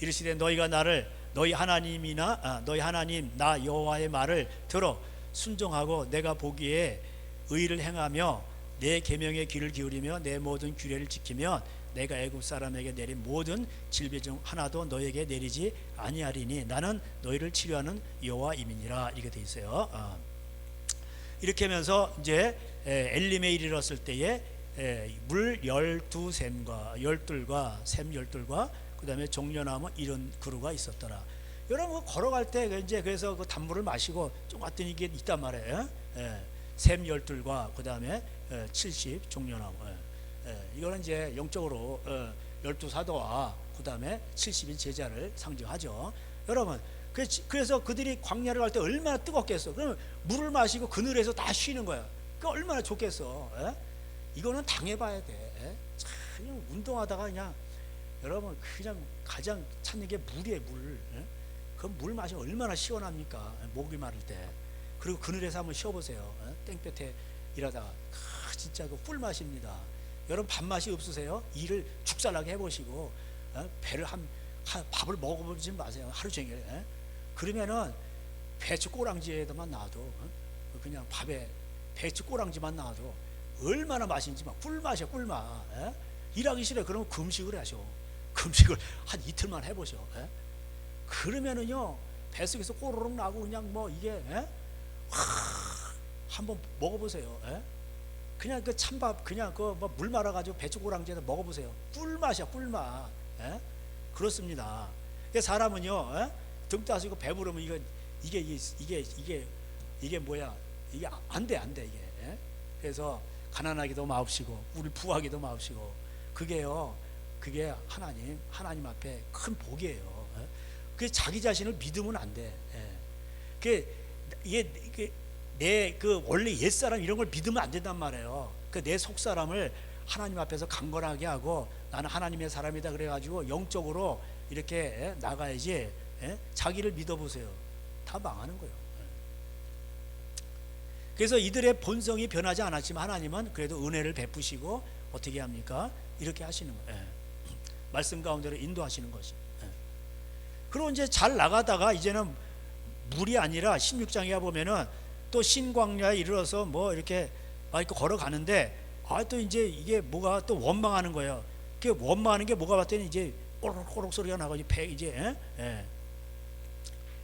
이르시되 너희가 나를 너희 하나님이나 너희 하나님 나 여호와의 말을 들어 순종하고 내가 보기에 의를 행하며 내 계명의 귀를 기울이며 내 모든 규례를 지키면 내가 애굽 사람에게 내린 모든 질병 중 하나도 너에게 내리지 아니하리니 나는 너희를 치료하는 여호와임이니라. 이렇게 돼 있어요. 이렇게 하면서 이제 엘림에 이르렀을 때에 물 12샘과 샘 12과 그 다음에 종려나무 이런 그루가 있었더라. 여러분 걸어갈 때 이제 그래서 그 단물을 마시고 좀 왔더니 이게 있단 말이에요. 샘 12과 그 다음에 70 종려나무. 이거는 이제 영적으로 12사도와 그 다음에 70인 제자를 상징하죠. 여러분, 그래서 그들이 광야를 갈 때 얼마나 뜨겁겠어. 그러면 물을 마시고 그늘에서 다 쉬는 거야. 그 얼마나 좋겠어. 이거는 당해봐야 돼. 그냥 운동하다가 그냥 여러분 그냥 가장 찾는 게 물이에요. 물. 그 물 마시면 얼마나 시원합니까? 목이 마를 때. 그리고 그늘에서 한번 쉬어보세요. 땡볕에 일하다가 진짜 그 꿀맛입니다. 여러분 밥맛이 없으세요? 일을 죽살나게 해보시고 배를 밥을 먹어보지 마세요. 하루 종일. 그러면은 배추 꼬랑지에만 놔도 그냥 밥에 배추 꼬랑지만 놔도 얼마나 맛있는지 막 꿀맛이야, 꿀맛. 일하기 싫어요. 그러면 금식을 하셔. 금식을 한 이틀만 해보셔. 그러면은요 뱃속에서 꼬르륵 나고 그냥 뭐 이게 한번 먹어보세요. 그냥 그 찬밥 그냥 그 뭐 물 말아가지고 배추 꼬랑지에다 먹어보세요. 꿀맛이야, 꿀맛. 그렇습니다. 사람은요 등 따시고 배부르면 이게 뭐야? 이게 안 돼 이게. 그래서 가난하기도 마옵시고 우리 부하기도 마옵시고 그게 하나님 앞에 큰 복이에요. 그 자기 자신을 믿으면 안 돼. 내 원래 옛 사람 이런 걸 믿으면 안 된단 말이에요. 내 속 사람을 하나님 앞에서 강건하게 하고 나는 하나님의 사람이다 그래가지고 영적으로 이렇게 나가야지. 자기를 믿어보세요. 다 망하는 거예요. 그래서 이들의 본성이 변하지 않았지만 하나님은 그래도 은혜를 베푸시고 어떻게 합니까? 이렇게 하시는 거예요. 말씀 가운데로 인도하시는 것이. 그리고 이제 잘 나가다가 이제는 물이 아니라 16장에 보면은 또 신광야에 이르러서 뭐 이렇게 걸어가는데 또 이제 이게 뭐가 또 원망하는 거예요. 그 원망하는 게 뭐가 봤더니 이제 꼬록꼬록 소리가 나고 이제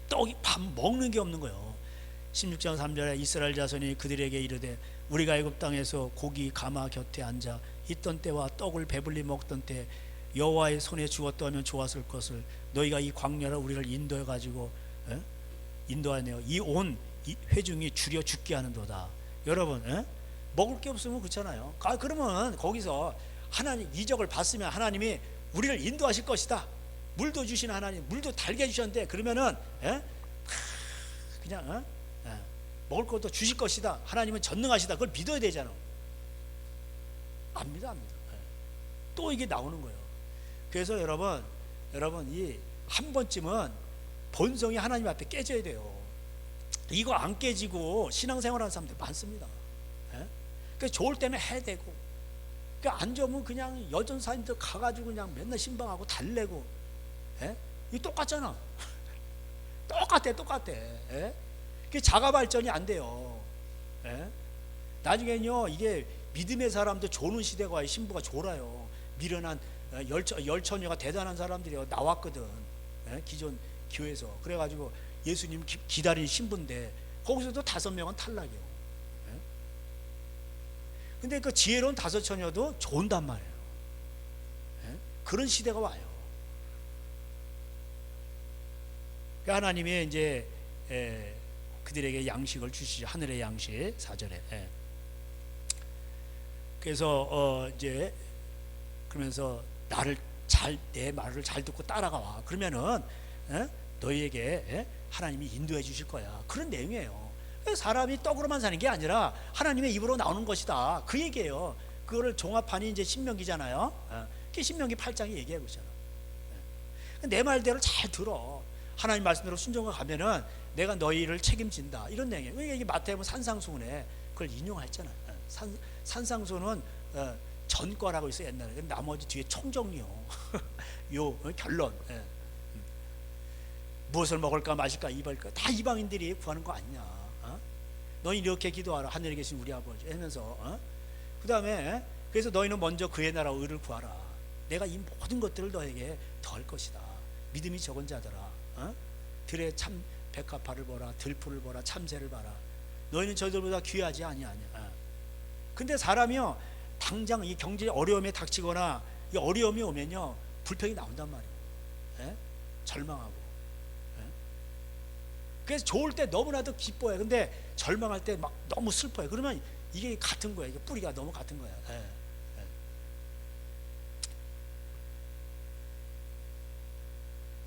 떡이 밥 먹는 게 없는 거예요. 16장 3절에 이스라엘 자손이 그들에게 이르되 우리가 애굽 땅에서 고기 가마 곁에 앉아 있던 때와 떡을 배불리 먹던 때 여호와의 손에 주었다면 좋았을 것을 너희가 이 광야를 우리를 인도해 가지고 인도하네요. 이 온 회중이 줄여 죽게 하는도다. 여러분 먹을 게 없으면 그렇잖아요. 그러면 거기서 하나님 이적을 봤으면 하나님이 우리를 인도하실 것이다. 물도 주시는 하나님, 물도 달게 해주셨는데 그러면은 그냥 먹을 것도 주실 것이다. 하나님은 전능하시다. 그걸 믿어야 되잖아. 안 믿어. 또 이게 나오는 거예요. 그래서 여러분 이 한 번쯤은 본성이 하나님 앞에 깨져야 돼요. 이거 안 깨지고 신앙생활하는 사람들 많습니다. 그래서 좋을 때는 해야 되고, 안 좋으면 그냥 여전사님들 가가지고 그냥 맨날 신방하고 달래고, 이거 똑같잖아. 똑같아. 그게 자가 발전이 안 돼요. 나중에는요 이게 믿음의 사람도 조는 시대가 와요. 신부가 졸아요. 미련한 열처녀가 대단한 사람들이 나왔거든. 기존 교회에서. 그래가지고 예수님 기다린 신부인데 거기서도 5명은 탈락이요. 근데 그 지혜로운 5처녀도 좋은단 말이에요. 그런 시대가 와요. 하나님이 이제 그들에게 양식을 주시죠. 하늘의 양식. 4절에. 그래서 이제 그러면서 내 말을 잘 듣고 따라가. 그러면은 너희에게 하나님이 인도해 주실 거야. 그런 내용이에요. 사람이 떡으로만 사는 게 아니라 하나님의 입으로 나오는 것이다. 그 얘기예요. 그거를 종합하니 이제 신명기잖아요. 그게 신명기 8장이 얘기하고 있잖아. 내 말대로 잘 들어. 하나님 말씀대로 순종을 가면은 내가 너희를 책임진다. 이런 내용이에요. 이게 마태복음 산상수훈에 그걸 인용했잖아요. 산상수훈은 전과라고 있어 옛날에. 나머지 뒤에 총정리요. 요 결론. 무엇을 먹을까 마실까 입을까 다 이방인들이 구하는 거 아니냐. 너희 이렇게 기도하라. 하늘에 계신 우리 아버지 하면서 그 다음에 그래서 너희는 먼저 그의 나라와 의를 구하라. 내가 이 모든 것들을 너에게 더할 것이다. 믿음이 적은 자들아, 들의 참 백합화를 보라. 들풀을 보라. 참새를 봐라. 너희는 저들보다 귀하지 아니하냐. 근데 사람이요 당장 이 경제 어려움에 닥치거나 이 어려움이 오면요 불평이 나온단 말이에요. 절망하고. 그래서 좋을 때 너무나도 기뻐요. 근데 절망할 때 막 너무 슬퍼요. 그러면 이게 같은 거예요. 이게 뿌리가 너무 같은 거야.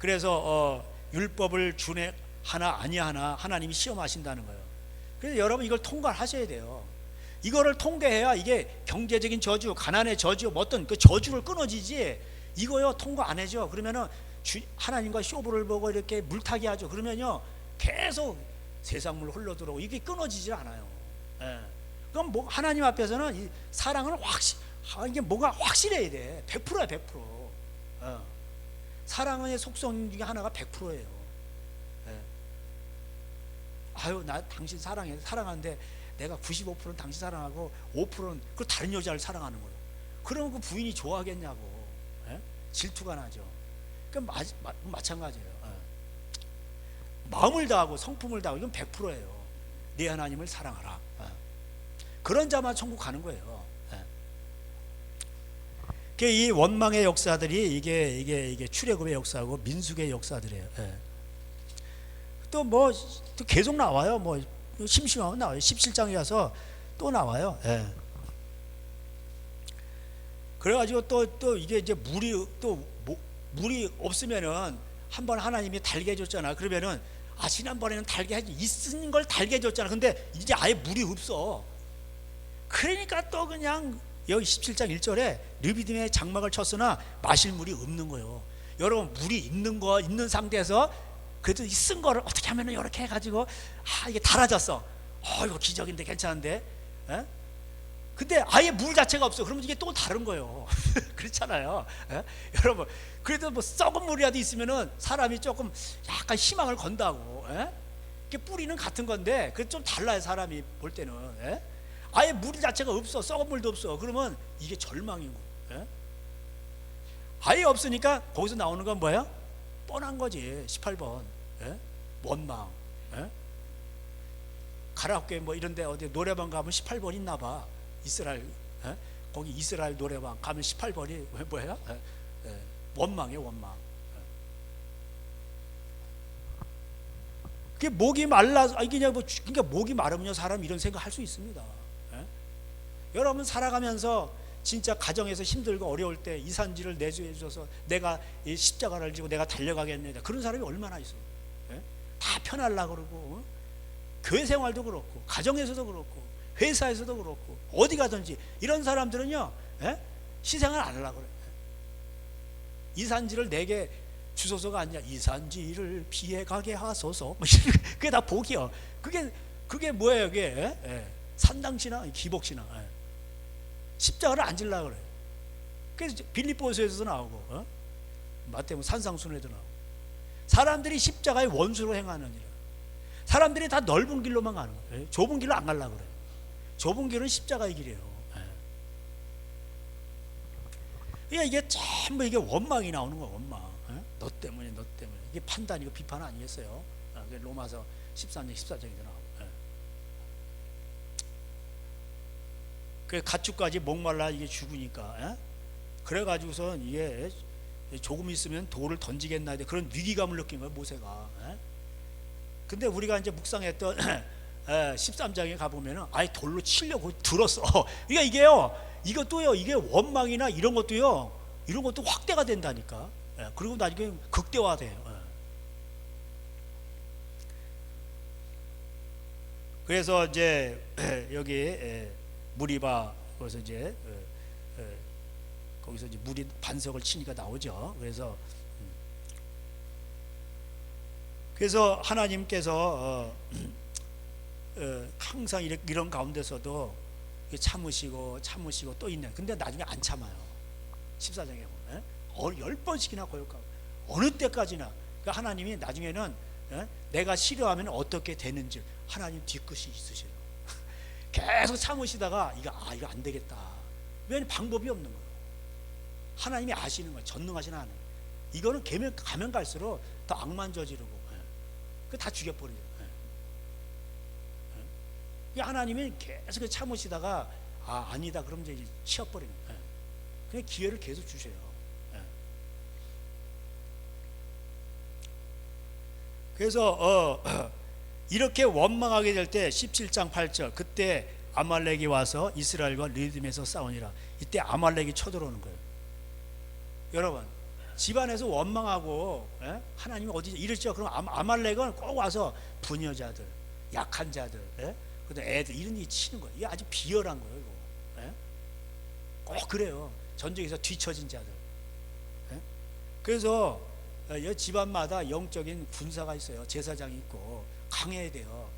그래서 율법을 준에 하나 아니하나 하나님이 시험하신다는 거예요. 그래서 여러분 이걸 통과하셔야 돼요. 이거를 통과해야 이게 경제적인 저주, 가난의 저주, 뭐 어떤 그 저주를 끊어지지. 이거요 통과 안 해죠. 그러면은 하나님과 쇼부를 보고 이렇게 물타기 하죠. 그러면요 계속 세상물 흘러들어오고 이게 끊어지지 않아요. 예. 그럼 뭐 하나님 앞에서는 이 사랑은 이게 뭐가 확실해야 돼. 100%야 100%. 사랑의 속성 중에 하나가 100%예요. 예. 아유 나 당신 사랑하는데 내가 95%는 당신 사랑하고 5%는 그 다른 여자를 사랑하는 거예요. 그러면 그 부인이 좋아하겠냐고. 예? 질투가 나죠. 그러니까 마찬가지예요. 예. 마음을 다하고 성품을 다하고 이건 100%예요. 네 하나님을 사랑하라. 예. 그런 자만 천국 가는 거예요. 예. 이 원망의 역사들이 이게 출애굽의 역사고 민수기의 역사들이에요. 예. 또 뭐 또 계속 나와요. 뭐 심심하면 나와요. 17장에 가서 또 나와요. 예. 그래가지고 또 이게 이제 물이 없으면은 한번 하나님이 달게 해줬잖아. 그러면은 지난번에는 달게 있는 걸 달게 해줬잖아. 근데 이제 아예 물이 없어. 그러니까 또 그냥 여기 17장 1절에 르비딤의 장막을 쳤으나 마실 물이 없는 거예요. 여러분 물이 있는 상태에서 그래도 쓴 거를 어떻게 하면은 이렇게 해가지고 이게 달아졌어. 이거 기적인데 괜찮은데. 에? 근데 아예 물 자체가 없어. 그러면 이게 또 다른 거예요. 그렇잖아요. 에? 여러분 그래도 뭐 썩은 물이라도 있으면은 사람이 조금 약간 희망을 건다고. 에? 이게 뿌리는 같은 건데 그 좀 달라요. 사람이 볼 때는. 에? 아예 물 자체가 없어. 썩은 물도 없어. 그러면 이게 절망인 거예요. 에? 아예 없으니까 거기서 나오는 건 뭐예요? 뻔한 거지. 18번 에? 원망. 에? 가라오케 뭐 이런데 어디 노래방 가면 18번 있나 봐. 이스라엘 에? 거기 이스라엘 노래방 가면 18번이 뭐예요? 원망이에요. 원망. 그게 목이 말라서 이게 뭐 그러니까 목이 마르면 사람 이런 생각 할 수 있습니다. 에? 여러분 살아가면서 진짜 가정에서 힘들고 어려울 때 이산지를 내주해 줘서 내가 이 십자가를 지고 내가 달려가겠네. 그런 사람이 얼마나 있어요. 에? 다 편하려고 그러고 교회 생활도 그렇고 가정에서도 그렇고 회사에서도 그렇고 어디 가든지 이런 사람들은요 희생을 안 하려고 그래요. 이산지를 내게 주소서가 아니야. 이산지를 피해 가게 하소서. 그게 다 복이요. 그게 뭐예요? 그게 산당신앙, 기복신앙. 십자가를 안 질려고 그래요. 그래서 빌립보서에서도 나오고 마태복음 산상순례도 나오고 사람들이 십자가의 원수로 행하느니라. 사람들이 다 넓은 길로만 가는 거예요. 좁은 길로 안 가려고 그래요. 좁은 길은 십자가의 길이에요. 그러니까 이게 전부 이게 원망이 나오는 거야. 원망. 너 때문에 이게 판단이고 비판 아니겠어요? 로마서 13장 14장에도 나오고. 그 가축까지 목말라 이게 죽으니까. 그래가지고선 이게 조금 있으면 돌을 던지겠나 그런 위기감을 느낀 거예요. 모세가. 근데 우리가 이제 묵상했던 13장에 가보면은 아예 돌로 치려고 들었어. 그러니까 이게요, 이것도요, 이게 원망이나 이런 것도 확대가 된다니까. 그리고 나중에 극대화돼요. 그래서 이제 여기 무리바 거기서 이제 거기서 이제 물이 반석을 치니까 나오죠. 그래서 하나님께서 항상 이런 가운데서도 참으시고 또 있네. 근데 나중에 안 참아요. 14장에 보면 10번씩이나 고역하고 어느 때까지나. 그러니까 하나님이 나중에는 내가 싫어하면 어떻게 되는지 하나님 뒤끝이 있으셔요. 계속 참으시다가 이거 안 되겠다. 왜냐면 방법이 없는 거예요. 하나님이 아시는 거예요. 전능하신 하나님. 이거는 가면 갈수록 더 악만 저지르고 그 다 죽여버려요. 하나님이 계속 참으시다가 아니다 그러면 이제 치워버리는 거예요. 그냥 기회를 계속 주셔요. 그래서 이렇게 원망하게 될 때 17장 8절 그때 아말렉이 와서 이스라엘과 르디딤에서 싸우니라. 이때 아말렉이 쳐들어오는 거예요. 여러분 집안에서 원망하고 하나님이 어디 이랬죠. 그럼 아말렉은 꼭 와서 부녀자들, 약한 자들, 그다음 애들 이런 일 치는 거예요. 이게 아주 비열한 거예요. 이거. 꼭 그래요. 전쟁에서 뒤처진 자들. 그래서 집안마다 영적인 군사가 있어요. 제사장이 있고 강해야 돼요.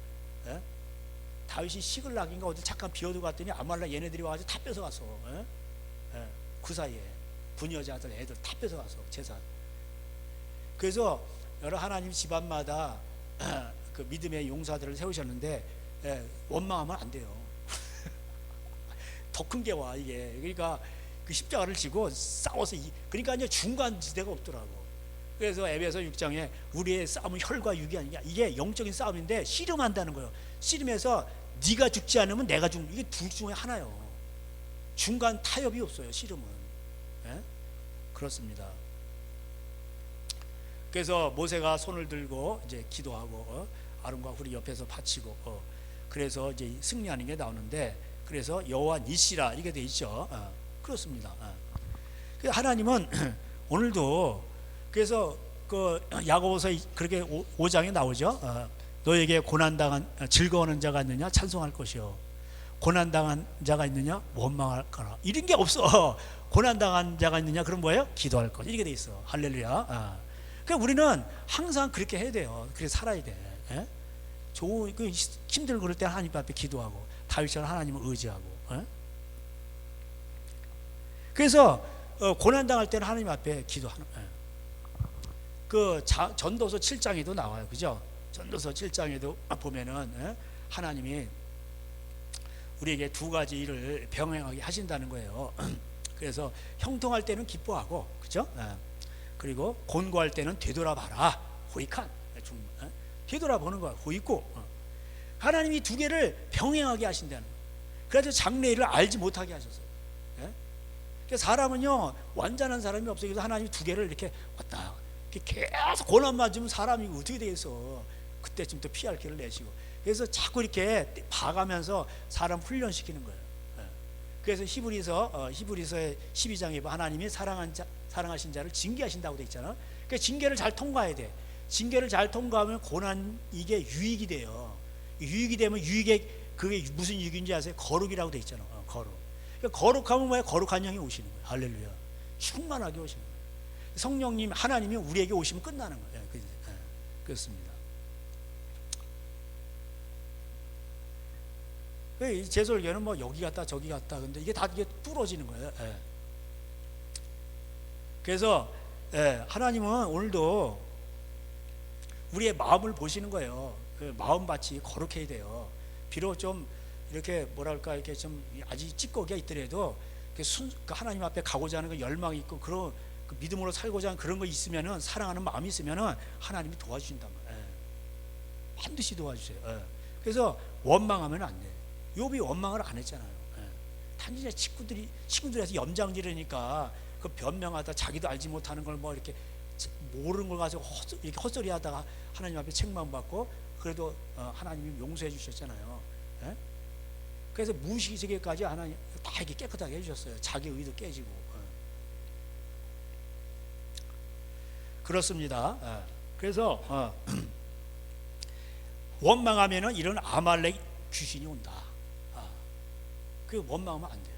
다윗이 시글락인가 어디 잠깐 비워두고 갔더니 아말렉 얘네들이 와가지고 다 뺏어갔어. 그 사이에 부녀자들 애들 다 뺏어가서 제사. 그래서 여러 하나님 집안마다 그 믿음의 용사들을 세우셨는데 원망하면 안 돼요. 더 큰 게 와 이게. 그러니까 그 십자가를 지고 싸워서 그러니까 이제 중간 지대가 없더라고. 그래서 에베소 6장에 우리의 싸움은 혈과 육이 아니냐, 이게 영적인 싸움인데 씨름한다는 거예요. 씨름해서 네가 죽지 않으면 내가 죽는, 이게 둘 중에 하나요. 중간 타협이 없어요 씨름은. 그렇습니다. 그래서 모세가 손을 들고 이제 기도하고 아론과 훌이 옆에서 바치고 그래서 이제 승리하는 게 나오는데, 그래서 여호와 니시라 이게 돼 있죠. 그렇습니다. 하나님은 오늘도 그래서 그 야고보서 그렇게 5장에 나오죠. 너에게 고난당한 즐거워하는 자가 있느냐 찬송할 것이요, 고난당한 자가 있느냐 원망할 거라. 이런 게 없어. 고난당한 자가 있느냐 그럼 뭐예요? 기도할 것. 이렇게 돼 있어. 할렐루야. 그러니까 우리는 항상 그렇게 해야 돼요. 그래서 살아야 돼. 좋은 힘들고 그럴 때 하나님 앞에 기도하고 다윗처럼 하나님을 의지하고. 그래서 고난당할 때는 하나님 앞에 기도하는. 그 전도서 7장에도 나와요. 그죠? 전도서 7장에도 보면은 하나님이 우리에게 두 가지 일을 병행하게 하신다는 거예요. 그래서 형통할 때는 기뻐하고, 그죠? 그리고 곤고할 때는 되돌아봐라. 후익한 되돌아보는 거야. 후익고. 하나님이 두 개를 병행하게 하신다는 거예요. 그래서 장래일을 알지 못하게 하셨어요. 그러니까 사람은요 완전한 사람이 없어요. 그래서 하나님이 두 개를 이렇게 왔다 계속 고난 맞으면 사람이 어떻게 되겠어. 그때쯤 또 피할 길을 내시고, 그래서 자꾸 이렇게 봐가면서 사람 훈련시키는 거예요. 그래서 히브리서의 12장에 하나님이 사랑하신 자를 징계하신다고 돼 있잖아. 그러니까 징계를 잘 통과해야 돼. 징계를 잘 통과하면 고난, 이게 유익이 돼요. 유익이 되면 그게 무슨 유익인지 아세요? 거룩이라고 돼 있잖아. 거룩. 그러니까 거룩하면 뭐야? 거룩한 영이 오시는 거예요. 할렐루야. 충만하게 오시는 거예요. 성령님, 하나님이 우리에게 오시면 끝나는 거예요. 그렇습니다. 제설교는 뭐 여기 갔다 저기 갔다, 근데 이게 다 이게 부러지는 거예요. 그래서 하나님은 오늘도 우리의 마음을 보시는 거예요. 그 마음밭이 거룩해야 돼요. 비록 좀 이렇게 뭐랄까 이렇게 좀 아직 찌꺼기가 있더라도 그 하나님 앞에 가고자 하는 그 열망이 있고 그런 그 믿음으로 살고자 하는 그런 거 있으면은, 사랑하는 마음이 있으면은 하나님이 도와주신단 말이에요. 반드시 도와주세요. 그래서 원망하면 안 돼요. 욥이 원망을 안 했잖아요. 단지 친구들에서 염장지르니까 그 변명하다 자기도 알지 못하는 걸 뭐 이렇게 모르는 걸 가지고 이렇게 헛소리 하다가 하나님 앞에 책망 받고, 그래도 하나님이 용서해 주셨잖아요. 그래서 무시세계까지 하나님 다 이렇게 깨끗하게 해주셨어요. 자기 의도 깨지고. 그렇습니다. 그래서 원망하면은 이런 아말렉 귀신이 온다. 그 원망하면 안 돼요.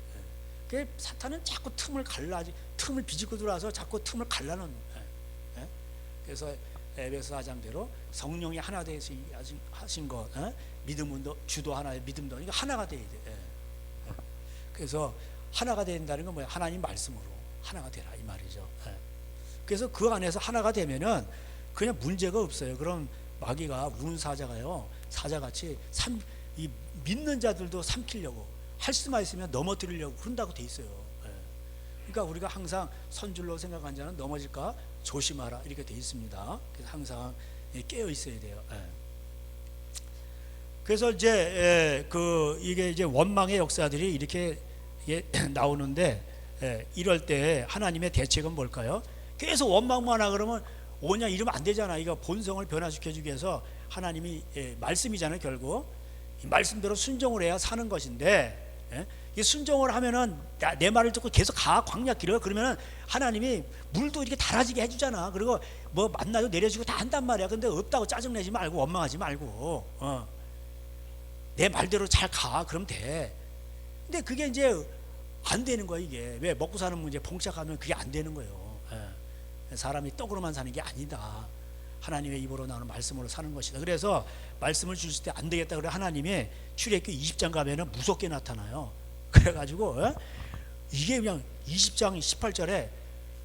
그 사탄은 자꾸 틈을 비집고 들어와서 자꾸 틈을 갈라놓는. 그래서 에베소 4장대로 성령이 하나 되어서 하신 것, 믿음은 주도 하나의 믿음도, 그러니까 하나가 돼야 돼. 그래서 하나가 된다는 건 뭐야? 하나님 말씀으로 하나가 되라 이 말이죠. 그래서 그 안에서 하나가 되면은 그냥 문제가 없어요. 그럼 마귀가 우는 사자같이 이 믿는 자들도 삼키려고, 할 수만 있으면 넘어뜨리려고 그런다고 돼 있어요. 그러니까 우리가 항상 선줄로 생각한 자는 넘어질까 조심하라 이렇게 돼 있습니다. 그래서 항상 깨어 있어야 돼요. 그래서 이제 이게 이제 원망의 역사들이 이렇게 나오는데, 이럴 때 하나님의 대책은 뭘까요? 계속 원망만 하고 그러면 오냐 이러면 안 되잖아. 이거 본성을 변화시켜주기 위해서 하나님이 말씀이잖아요. 결국 이 말씀대로 순종을 해야 사는 것인데, 이 순종을 하면은 내 말을 듣고 계속 가 광야 길어 그러면은 하나님이 물도 이렇게 달아지게 해주잖아. 그리고 뭐 만나도 내려주고 다 한단 말이야. 근데 없다고 짜증내지 말고 원망하지 말고 내 말대로 잘 가 그럼 돼. 근데 그게 이제 안 되는 거야. 이게 왜 먹고 사는 문제 봉착하면 그게 안 되는 거예요. 사람이 떡으로만 사는 게 아니다. 하나님의 입으로 나오는 말씀으로 사는 것이다. 그래서 말씀을 주실 때 안 되겠다 그래 하나님의 출애굽기 20장 가면은 무섭게 나타나요. 그래가지고 이게 그냥 20장 18절에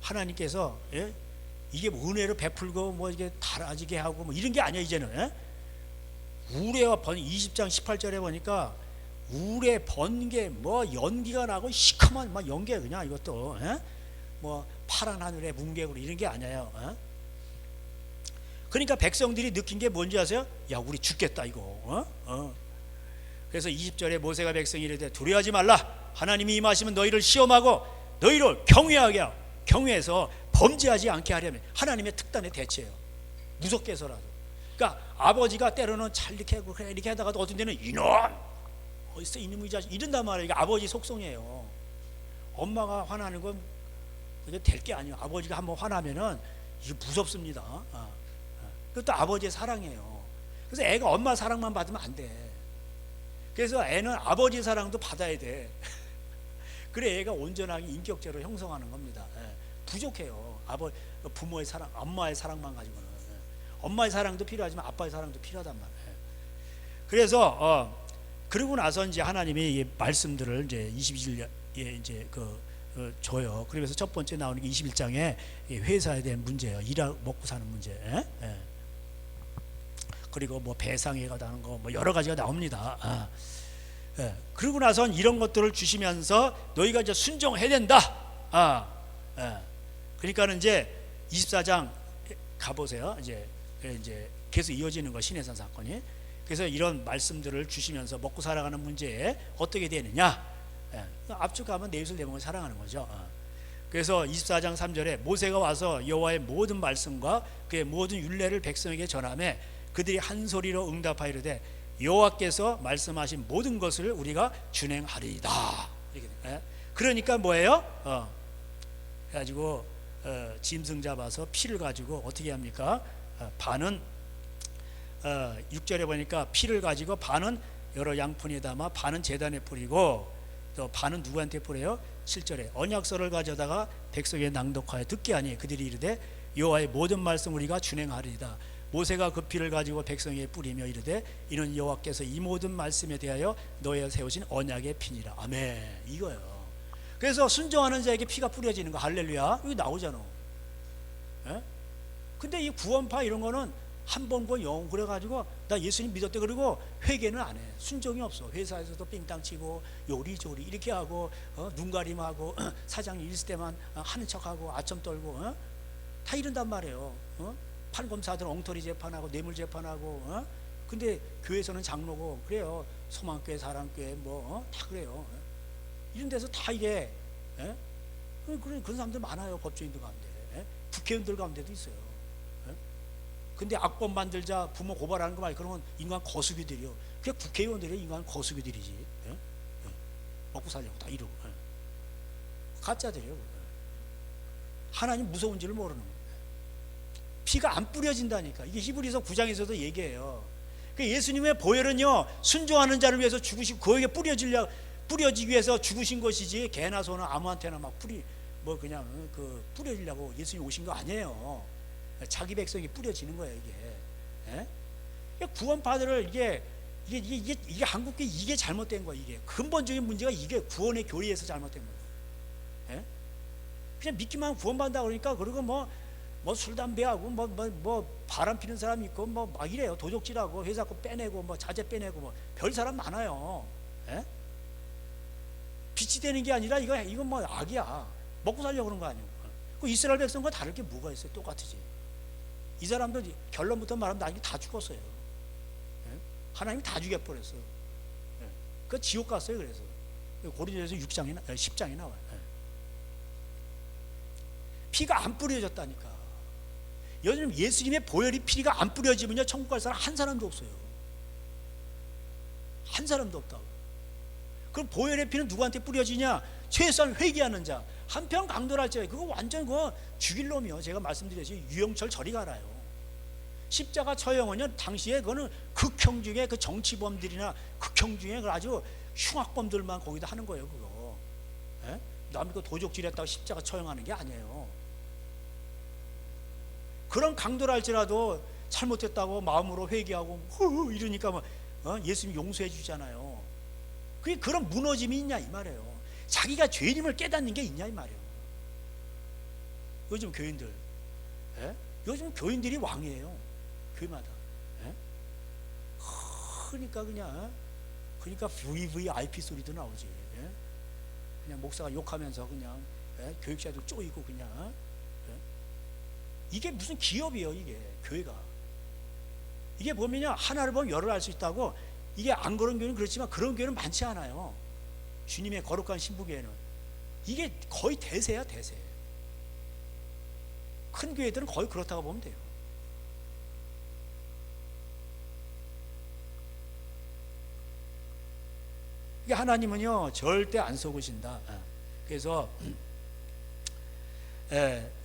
하나님께서 이게 뭐 은혜로 베풀고 뭐 이게 달아지게 하고 뭐 이런 게 아니야. 이제는 우레와 번 20장 18절에 보니까 우레 번개 뭐 연기가 나고 시커먼 막 연기야. 그냥 이것도 뭐 파란 하늘에 뭉게구리 이런 게 아니에요. 그러니까 백성들이 느낀 게 뭔지 아세요? 야 우리 죽겠다 이거. 그래서 20절에 모세가 백성이 이르되 두려워하지 말라. 하나님이 임하시면 너희를 시험하고 너희를 경외하게 하고 경외해서 범죄하지 않게 하려면 하나님의 특단의 대체예요. 무섭게 해서라도. 그러니까 아버지가 때로는 잘 이렇게 하고 그래 이렇게 하다가도 어떤 데는 이놈 어디서 이놈의 자식 이런단 말이에요. 이게 아버지 속성이에요. 엄마가 화나는 건 될 게 아니에요. 아버지가 한번 화나면은 이게 무섭습니다. 그것도 아버지의 사랑이에요. 그래서 애가 엄마 사랑만 받으면 안 돼. 그래서 애는 아버지 사랑도 받아야 돼. 그래 애가 온전하게 인격체로 형성하는 겁니다. 부족해요. 부모의 사랑, 엄마의 사랑만 가지고는. 엄마의 사랑도 필요하지만 아빠의 사랑도 필요하단 말이에요. 그래서 그러고 나서 이제 하나님이 이 말씀들을 이제 22절에 이제 줘요. 그러면서 첫 번째 나오는 게 21장에 회사에 대한 문제예요. 일하고 먹고 사는 문제. 그리고 뭐 배상에 관한 거 뭐 여러 가지가 나옵니다. 그러고 나선 이런 것들을 주시면서 너희가 이제 순종해야 된다. 그러니까는 이제 24장 가보세요. 이제 계속 이어지는 거 신해산 사건이. 그래서 이런 말씀들을 주시면서 먹고 살아가는 문제에 어떻게 되느냐. 앞쪽 가면 내 이웃을 내 몸을 사랑하는 거죠. 그래서 24장 3절에 모세가 와서 여호와의 모든 말씀과 그의 모든 율례를 백성에게 전하매 그들이 한 소리로 응답하이르되 여호와께서 말씀하신 모든 것을 우리가 준행하리이다. 그러니까 뭐예요? 그래가지고 짐승 잡아서 피를 가지고 어떻게 합니까? 반은 6절에 보니까 피를 가지고 반은 여러 양푼에 담아 반은 제단에 뿌리고 또 반은 누구한테 뿌려요? 7절에 언약서를 가져다가 백성에게 낭독하여 듣게 하니 그들이 이르되 여호와의 모든 말씀 우리가 준행하리이다. 모세가 그 피를 가지고 백성에게 뿌리며 이르되 이는 여호와께서 이 모든 말씀에 대하여 너희에 세우신 언약의 피니라. 아멘. 이거예요. 그래서 순종하는 자에게 피가 뿌려지는 거. 할렐루야. 여기 나오잖아. 근데 이 구원파 이런 거는 한 번 그 영웅 그래가지고 나 예수님 믿었대 그러고 회개는 안 해. 순종이 없어. 회사에서도 삥땅 치고 요리조리 이렇게 하고 눈 가림하고 사장님 있을 때만 하는 척하고 아첨 떨고 다 이런단 말이에요. 판검사들 엉터리 재판하고 뇌물 재판하고 근데 교회에서는 장로고 그래요. 소망교회 사랑교회 뭐 다 그래요. 이런 데서 다 이래. 그런 사람들 많아요. 법조인들 가운데 국회의원들 가운데도 있어요. 근데 악법 만들자 부모 고발하는 거 말이야. 그러면 인간 거수기들이요. 그냥 국회의원들이 인간 거수기들이지. 먹고 살려고 다 이러고 가짜들이에요. 하나님 무서운 줄을 모르는 거예요. 피가 안 뿌려진다니까. 이게 히브리서 9장에서도 얘기해요. 예수님의 보혈은요 순종하는 자를 위해서 죽으시고 그에게 뿌려지기 위해서 죽으신 것이지 개나 소나 아무한테나 막 그냥 뿌려지려고 예수님 오신 거 아니에요. 자기 백성이 뿌려지는 거예요. 이게 구원파들을 이게 한국교회 이게 잘못된 거예요. 이게 근본적인 문제가 이게 구원의 교리에서 잘못된 거예요. 그냥 믿기만 하면 구원받는다 그러니까 그리고 뭐 술 담배하고 뭐 바람 피는 사람 있고 뭐 막 이래요. 도적질하고 회사 거 빼내고 뭐 자재 빼내고 뭐 별 사람 많아요. 빛이 되는 게 아니라 이건 뭐 악이야. 먹고 살려고 그런 거 아니에요. 그 이스라엘 백성과 다를 게 뭐가 있어요? 똑같으지. 이 사람들 결론부터 말하면 나중에 다 죽었어요. 하나님이 다 죽여버렸어요. 그 지옥 갔어요. 그래서 고린도전서 10장에 나와요. 피가 안 뿌려졌다니까. 요즘 예수님의 보혈이 피가 안 뿌려지면요 천국 갈 사람 한 사람도 없어요. 한 사람도 없다고. 그럼 보혈의 피는 누구한테 뿌려지냐? 최소한 회개하는 자. 한편 강도랄지라 그거 완전 그거 죽일 놈이요. 제가 말씀드렸지, 유영철 저리 가라요. 십자가 처형은요, 당시에 그거는 극형 중에 그 정치범들이나 극형 중에 그 아주 흉악범들만 거기다 하는 거예요. 그거 남이 그 도적질했다고 십자가 처형하는 게 아니에요. 그런 강도랄지라도 잘못했다고 마음으로 회개하고 이러니까 뭐 예수님 용서해 주잖아요. 그게 그런 무너짐이 있냐 이 말이에요. 자기가 죄인임을 깨닫는 게 있냐 이 말이에요. 요즘 교인들, 요즘 교인들이 왕이에요. 교회마다. 그러니까 그러니까 VVIP 소리도 나오지. 그냥 목사가 욕하면서 그냥 교육자들 쪼이고 그냥. 이게 무슨 기업이에요, 이게 교회가. 이게 보면요, 하나를 보면 열을 알 수 있다고. 이게 안 그런 교회는 그렇지만 그런 교회는 많지 않아요. 주님의 거룩한 신부교회는 이게 거의 대세야, 대세. 큰 교회들은 거의 그렇다고 보면 돼요. 이게 하나님은요 절대 안 속으신다. 그래서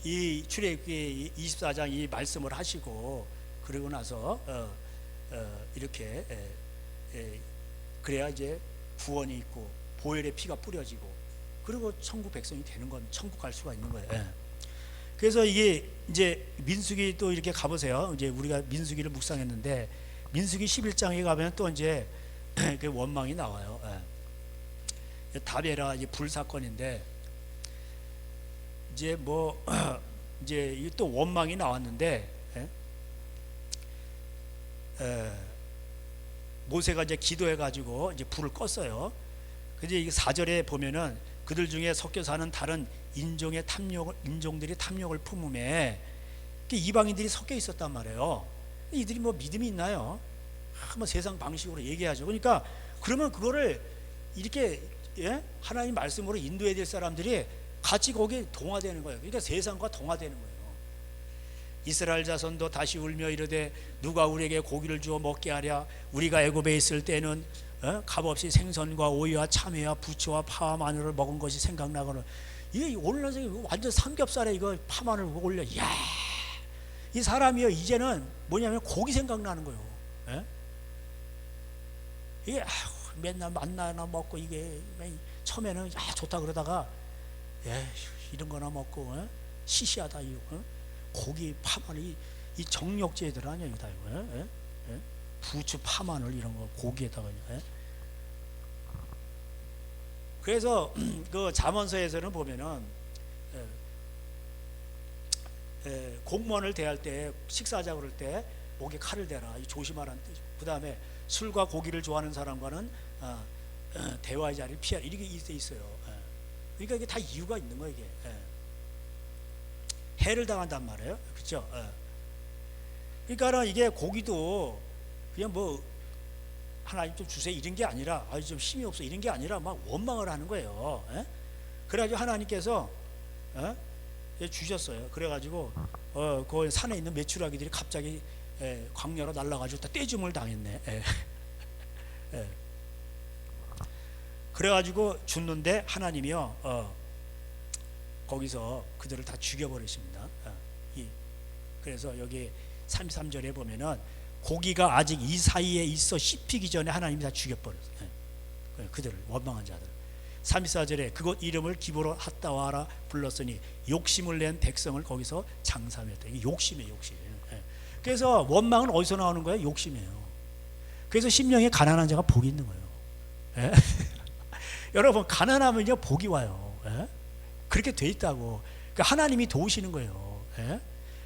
이 출애굽기 24장 이 말씀을 하시고 그러고 나서 이렇게 그래야 이제 구원이 있고 보혈의 피가 뿌려지고 그리고 천국 백성이 되는 건 천국 갈 수가 있는 거예요. 그래서 이게 이제 민수기 또 이렇게 가보세요. 이제 우리가 민수기를 묵상했는데 민수기 11장에 가면 또 이제 그 원망이 나와요. 다베라 이제 불 사건인데 이제 뭐 이제 또 원망이 나왔는데 모세가 이제 기도해 가지고 이제 불을 껐어요. 근데 이 4절에 보면은 그들 중에 섞여 사는 다른 인종들이 탐욕을 품음에 이방인들이 섞여 있었단 말이에요. 이들이 뭐 믿음이 있나요? 뭐 세상 방식으로 얘기하죠. 그러니까 그러면 그거를 이렇게 하나님 말씀으로 인도해야 될 사람들이 같이 거기에 동화되는 거예요. 그러니까 세상과 동화되는 거예요. 이스라엘 자손도 다시 울며 이르되 누가 우리에게 고기를 주어 먹게 하랴. 우리가 애굽에 있을 때는 값없이 생선과 오이와 참외와 부추와 파와 마늘을 먹은 것이 생각나거늘. 이게 오늘날 완전 삼겹살에 이거 파 마늘 올려. 이야, 이 사람이요 이제는 뭐냐면 고기 생각나는 거예요. 이게 맨날 만나나 먹고 이게 처음에는 좋다 그러다가 이런 거나 먹고 시시하다 이거 고기 파마늘 이 정력제들 아니야 이거 다 이거 부추 파마늘 이런 거 고기에다가 그래서 그 잠언서에서는 보면은 공무원을 대할 때 식사하자 그럴 때 목에 칼을 대라 조심하라는 뜻이고 그 다음에 술과 고기를 좋아하는 사람과는 대화의 자리를 피하라 이렇게 돼 있어요. 그러니까 이게 다 이유가 있는 거예요. 이게 해를 당한단 말이에요. 그렇죠? 그러니까 이게 고기도 그냥 뭐 하나님 좀 주세요 이런 게 아니라 좀 힘이 없어 이런 게 아니라 막 원망을 하는 거예요. 그래가지고 하나님께서 주셨어요. 그래가지고 그 산에 있는 메추라기들이 갑자기 광야로 날라가지고 다 떼줌을 당했네. 그래가지고 죽는데 하나님이요 거기서 그들을 다 죽여버리십니다. 그래서 여기 33절에 보면은 고기가 아직 이 사이에 있어 씹히기 전에 하나님이 다 죽여버렸어요. 그들을 원망한 자들. 34절에 그곳 이름을 기브로 핫다와라 불렀으니 욕심을 낸 백성을 거기서 장사했다. 이게 욕심이에요, 욕심. 그래서 원망은 어디서 나오는 거예요? 욕심이에요. 그래서 심령에 가난한 자가 복이 있는 거예요. 여러분 가난하면요 복이 와요. 그렇게 돼 있다고. 그러니까 하나님이 도우시는 거예요.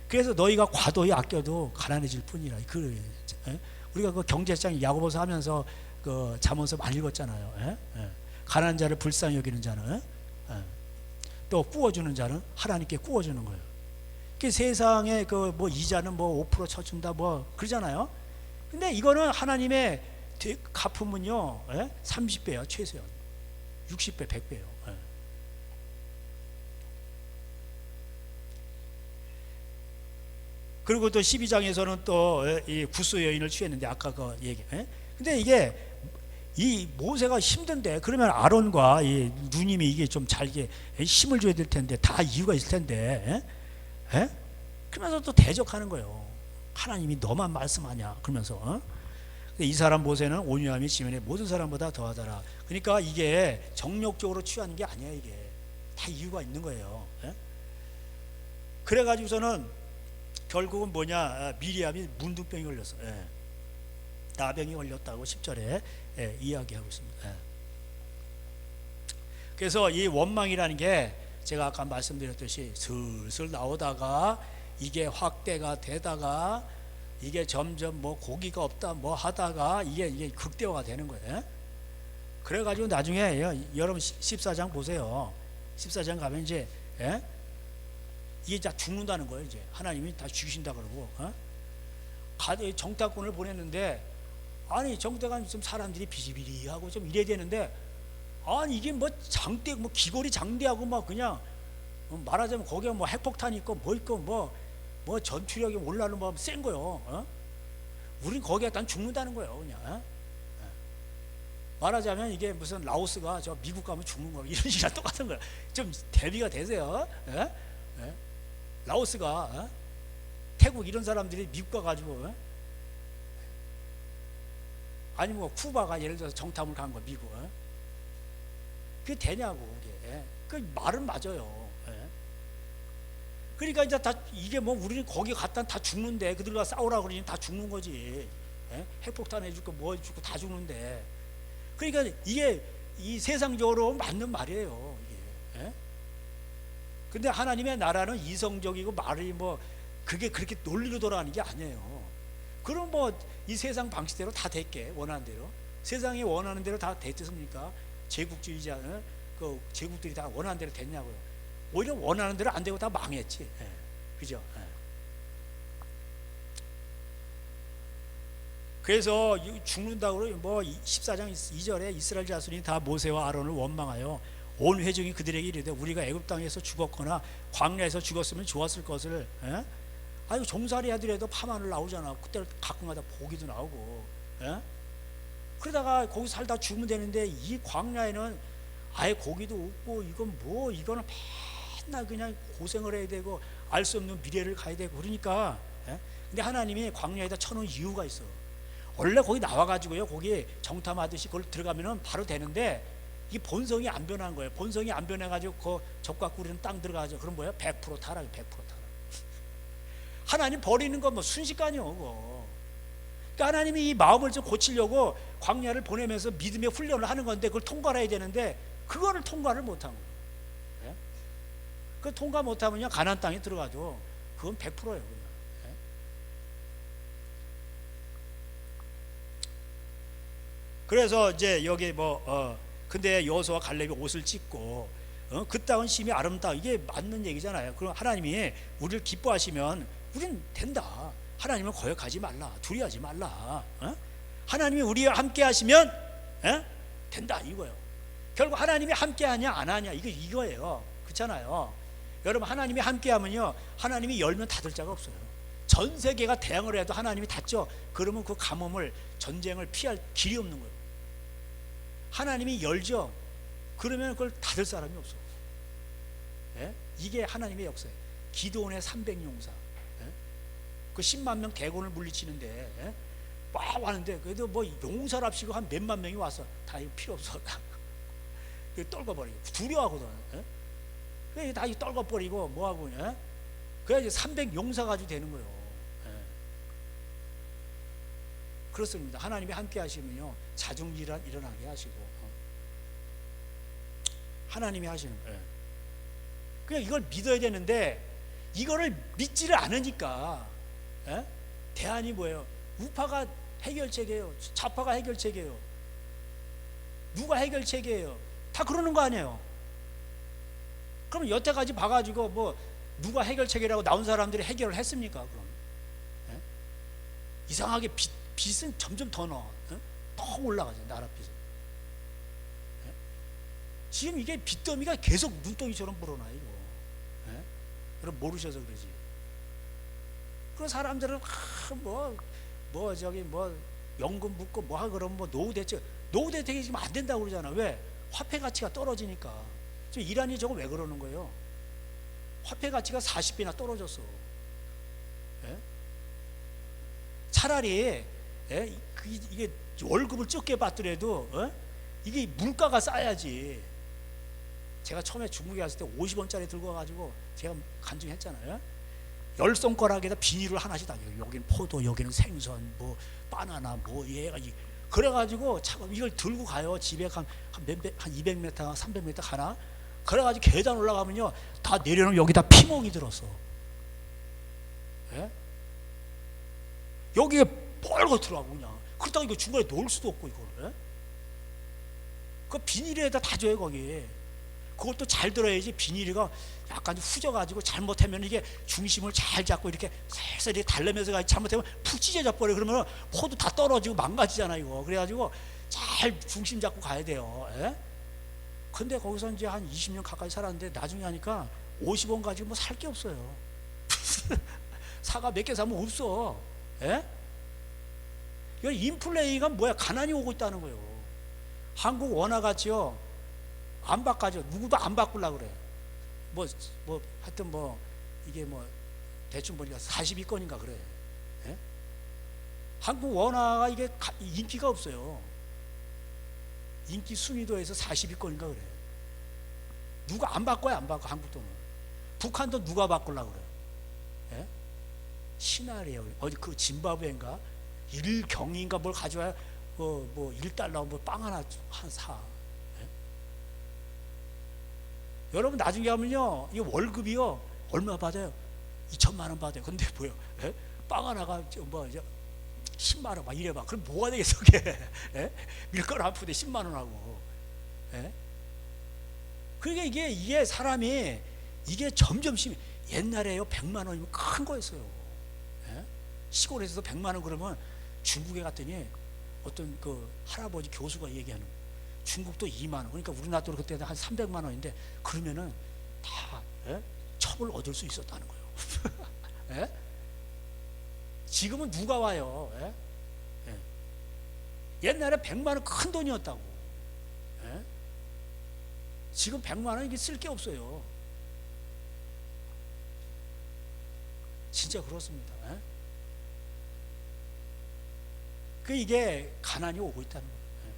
그래서 너희가 과도히 아껴도 가난해질 뿐이라. 우리가 그 경제장 야고보서 하면서 그 잠언서 많이 읽었잖아요. 가난한 자를 불쌍히 여기는 자는 또 꾸어주는 자는 하나님께 꾸어주는 거예요. 그 세상에 그 뭐 이자는 뭐 5% 쳐준다 뭐 그러잖아요. 근데 이거는 하나님의 갚음은요 30배야 최소한 60배 100배요. 그리고 또 12장에서는 또 이 구스 여인을 취했는데 아까 그 얘기. 근데 이게 이 모세가 힘든데 그러면 아론과 이 누님이 이게 좀 잘게 힘을 줘야 될 텐데 다 이유가 있을 텐데 에? 그러면서 또 대적하는 거예요. 하나님이 너만 말씀하냐 그러면서 이 사람 모세는 온유함이 지면에 모든 사람보다 더하더라. 그러니까 이게 정욕적으로 취하는 게 아니야. 이게 다 이유가 있는 거예요. 에? 그래가지고서는 결국은 뭐냐, 미리암이 문둥병이 걸렸어. 예. 나병이 걸렸다고 10절에 이야기하고 있습니다. 예. 그래서 이 원망이라는 게 제가 아까 말씀드렸듯이 슬슬 나오다가 이게 확대가 되다가 이게 점점 뭐 고기가 없다 뭐 하다가 이게 극대화가 되는 거예요. 예? 그래가지고 나중에 여러분 14장 보세요. 14장 가면 이제 이게 다 죽는다는 거예요. 이제 하나님이 다 죽이신다 그러고 정탐꾼을 보냈는데 아니 정탐관 좀 사람들이 비리비리하고 좀 이래야 되는데 아니 이게 뭐 장대 뭐 귀걸이 장대하고 막 그냥 말하자면 거기에 뭐 핵폭탄이 있고 뭐 있고 뭐 전투력이 올라오는 뭐 센 거요. 우린 거기에 다 죽는다는 거예요. 그냥 말하자면 이게 무슨 라오스가 저 미국 가면 죽는 거 이런 식이랑 똑같은 거예요. 좀 대비가 되세요. 라오스가 태국 이런 사람들이 미국 가가지고 아니 뭐 쿠바가 예를 들어서 정탐을 간 거 미국 그게 되냐고 그게 그 말은 맞아요. 그러니까 이제 다 이게 뭐 우리는 거기 갔다 다 죽는데 그들과 싸우라 그러니 다 죽는 거지. 핵폭탄 해줄거 뭐 해줄거 다 죽는데 그러니까 이게 이 세상적으로 맞는 말이에요. 이게. 근데 하나님의 나라는 이성적이고 말이 뭐 그게 그렇게 논리로 돌아가는 게 아니에요. 그럼 뭐 이 세상 방식대로 다 됐게 원하는 대로 세상이 원하는 대로 다 됐습니까? 제국주의자 그 제국들이 다 원하는 대로 됐냐고요. 오히려 원하는 대로 안 되고 다 망했지. 그죠? 그래서 죽는다고 뭐 14장 2절에 이스라엘 자손이 다 모세와 아론을 원망하여 온 회중이 그들에게 이르되 우리가 애굽 땅에서 죽었거나 광야에서 죽었으면 좋았을 것을 아이고 종살이 하더라도 파마늘 나오잖아. 그때 가끔가다 고기도 나오고 그러다가 거기 살다 죽으면 되는데 이 광야에는 아예 고기도 없고 이거는 맨날 그냥 고생을 해야 되고 알 수 없는 미래를 가야 되고 그러니까 근데 하나님이 광야에다 쳐놓은 이유가 있어. 원래 거기 나와가지고요 거기 정탐하듯이 그걸 들어가면은 바로 되는데 이 본성이 안 변한 거예요. 본성이 안 변해가지고 그 적과 꾸리는 땅 들어가죠. 그럼 뭐야? 100% 타락, 100% 타락. 하나님 버리는 건 뭐 순식간이요. 그거. 그러니까 하나님이 이 마음을 좀 고치려고 광야를 보내면서 믿음의 훈련을 하는 건데 그걸 통과해야 되는데 그거를 통과를 못한 거예요. 그 통과 못하면요 가나안 땅에 들어가죠. 그건 100%예요. 그냥. 그래서 이제 여기 근데 여호수아 갈렙이 옷을 찢고 그 땅은 심히 아름다 이게 맞는 얘기잖아요. 그럼 하나님이 우리를 기뻐하시면 우린 된다. 하나님을 거역하지 말라. 두려워하지 말라. 하나님이 우리와 함께 하시면 된다 이거예요. 결국 하나님이 함께 하냐 안 하냐 이거예요. 그렇잖아요. 여러분 하나님이 함께 하면요 하나님이 열면 닫을 자가 없어요. 전 세계가 대항을 해도 하나님이 닫죠. 그러면 그 가뭄을 전쟁을 피할 길이 없는 거예요. 하나님이 열죠. 그러면 그걸 닫을 사람이 없어. 이게 하나님의 역사예요. 기드온의 300용사 그 10만 명 대군을 물리치는데 막 왔는데 그래도 뭐 용사랍시고 한 몇만 명이 왔어. 다 이거 필요 없어. 떨궈버리고 두려워하거든. 그래 다 떨궈버리고 뭐하고 그래야지 300용사 가지고 되는 거예요. 그렇습니다. 하나님이 함께 하시면요 자중질환 일어나게 하시고 하나님이 하시는 거예요. 그냥 이걸 믿어야 되는데 이거를 믿지를 않으니까 대안이 뭐예요? 우파가 해결책이에요. 좌파가 해결책이에요. 누가 해결책이에요? 다 그러는 거 아니에요? 그럼 여태까지 봐가지고 뭐 누가 해결책이라고 나온 사람들이 해결을 했습니까? 그럼 이상하게 빚은 점점 더 넣어. 더 올라가죠. 나라 빚은. 지금 이게 빚더미가 계속 눈덩이처럼 불어나 이거. 여러분 모르셔서 그러지. 그 사람들은 뭐 연금 묻고 뭐 하고 그러면 뭐 노후 대책 노후 대책이 지금 안 된다고 그러잖아. 왜? 화폐 가치가 떨어지니까. 지금 이란이 저거 왜 그러는 거예요? 화폐 가치가 40배나 떨어졌어. 예? 차라리 예? 이게 월급을 적게 받더라도 이게 물가가 싸야지. 제가 처음에 중국에 갔을 때 50원짜리 들고 와가지고 제가 간증했잖아요. 10손가락에다 비닐을 하나씩 다, 여기는 포도, 여기는 생선, 뭐 바나나, 뭐 얘가 그래가지고 이걸 들고 가요. 집에 한 200m, 300m 가나. 그래가지고 계단 올라가면요, 다 내려놓으면 여기다 피멍이 들었어. 예? 여기에 뻘겋더라고 그냥. 그렇다고 이거 중간에 놓을 수도 없고 이거를. 예? 그 비닐에다 다 줘요 거기. 그것도 잘 들어야지. 비닐이가 약간 후져가지고 잘못하면 이게 중심을 잘 잡고 이렇게 살살 이렇게 달래면서 잘못하면 푹 찢어져 버려. 그러면 포도 다 떨어지고 망가지잖아 이거. 그래가지고 잘 중심 잡고 가야 돼요. 예? 근데 거기서 이제 한 20년 가까이 살았는데 나중에 하니까 50원 가지고 뭐 살 게 없어요. 사과 몇 개 사면 없어. 예? 이거 인플레이가 뭐야? 가난이 오고 있다는 거예요. 한국 원화가치요 안 바꿔줘. 누구도 안 바꾸려고 그래. 뭐 하여튼 뭐 이게 뭐 대충 보니까 42건인가 그래. 예? 한국 원화가 이게 인기가 없어요. 인기 순위도에서 42건인가 그래. 누가 안 바꿔요? 안 바꿔. 한국 돈은. 북한도 누가 바꾸려고 그래. 예? 신화래요. 어디 그 짐바브웨인가 1경인가 뭘 가져와야 뭐 1달러 뭐 빵 하나 사. 예? 여러분 나중에 하면요 이 월급이요 얼마 받아요? 2천만 원 받아요. 근데 뭐요? 예? 빵 하나가 뭐 이제 10만 원 막 이래봐. 그럼 뭐가 되겠어 그게? 예? 밀가루 한 푸대 10만 원 하고. 예? 그러니까 이게 사람이 이게 점점 옛날에요 100만 원이면 큰 거였어요. 예? 시골에서도 100만 원 그러면 중국에 갔더니 어떤 그 할아버지 교수가 얘기하는 거예요. 중국도 2만 원. 그러니까 우리나라 돈 그때 한 300만 원인데 그러면은 다 예? 첩을 얻을 수 있었다는 거예요. 예? 지금은 누가 와요? 예? 예. 옛날에 100만 원 큰 돈이었다고. 예? 지금 100만 원 이게 쓸 게 없어요. 진짜 그렇습니다. 예? 이게 가난이 오고 있다는 거예요. 예?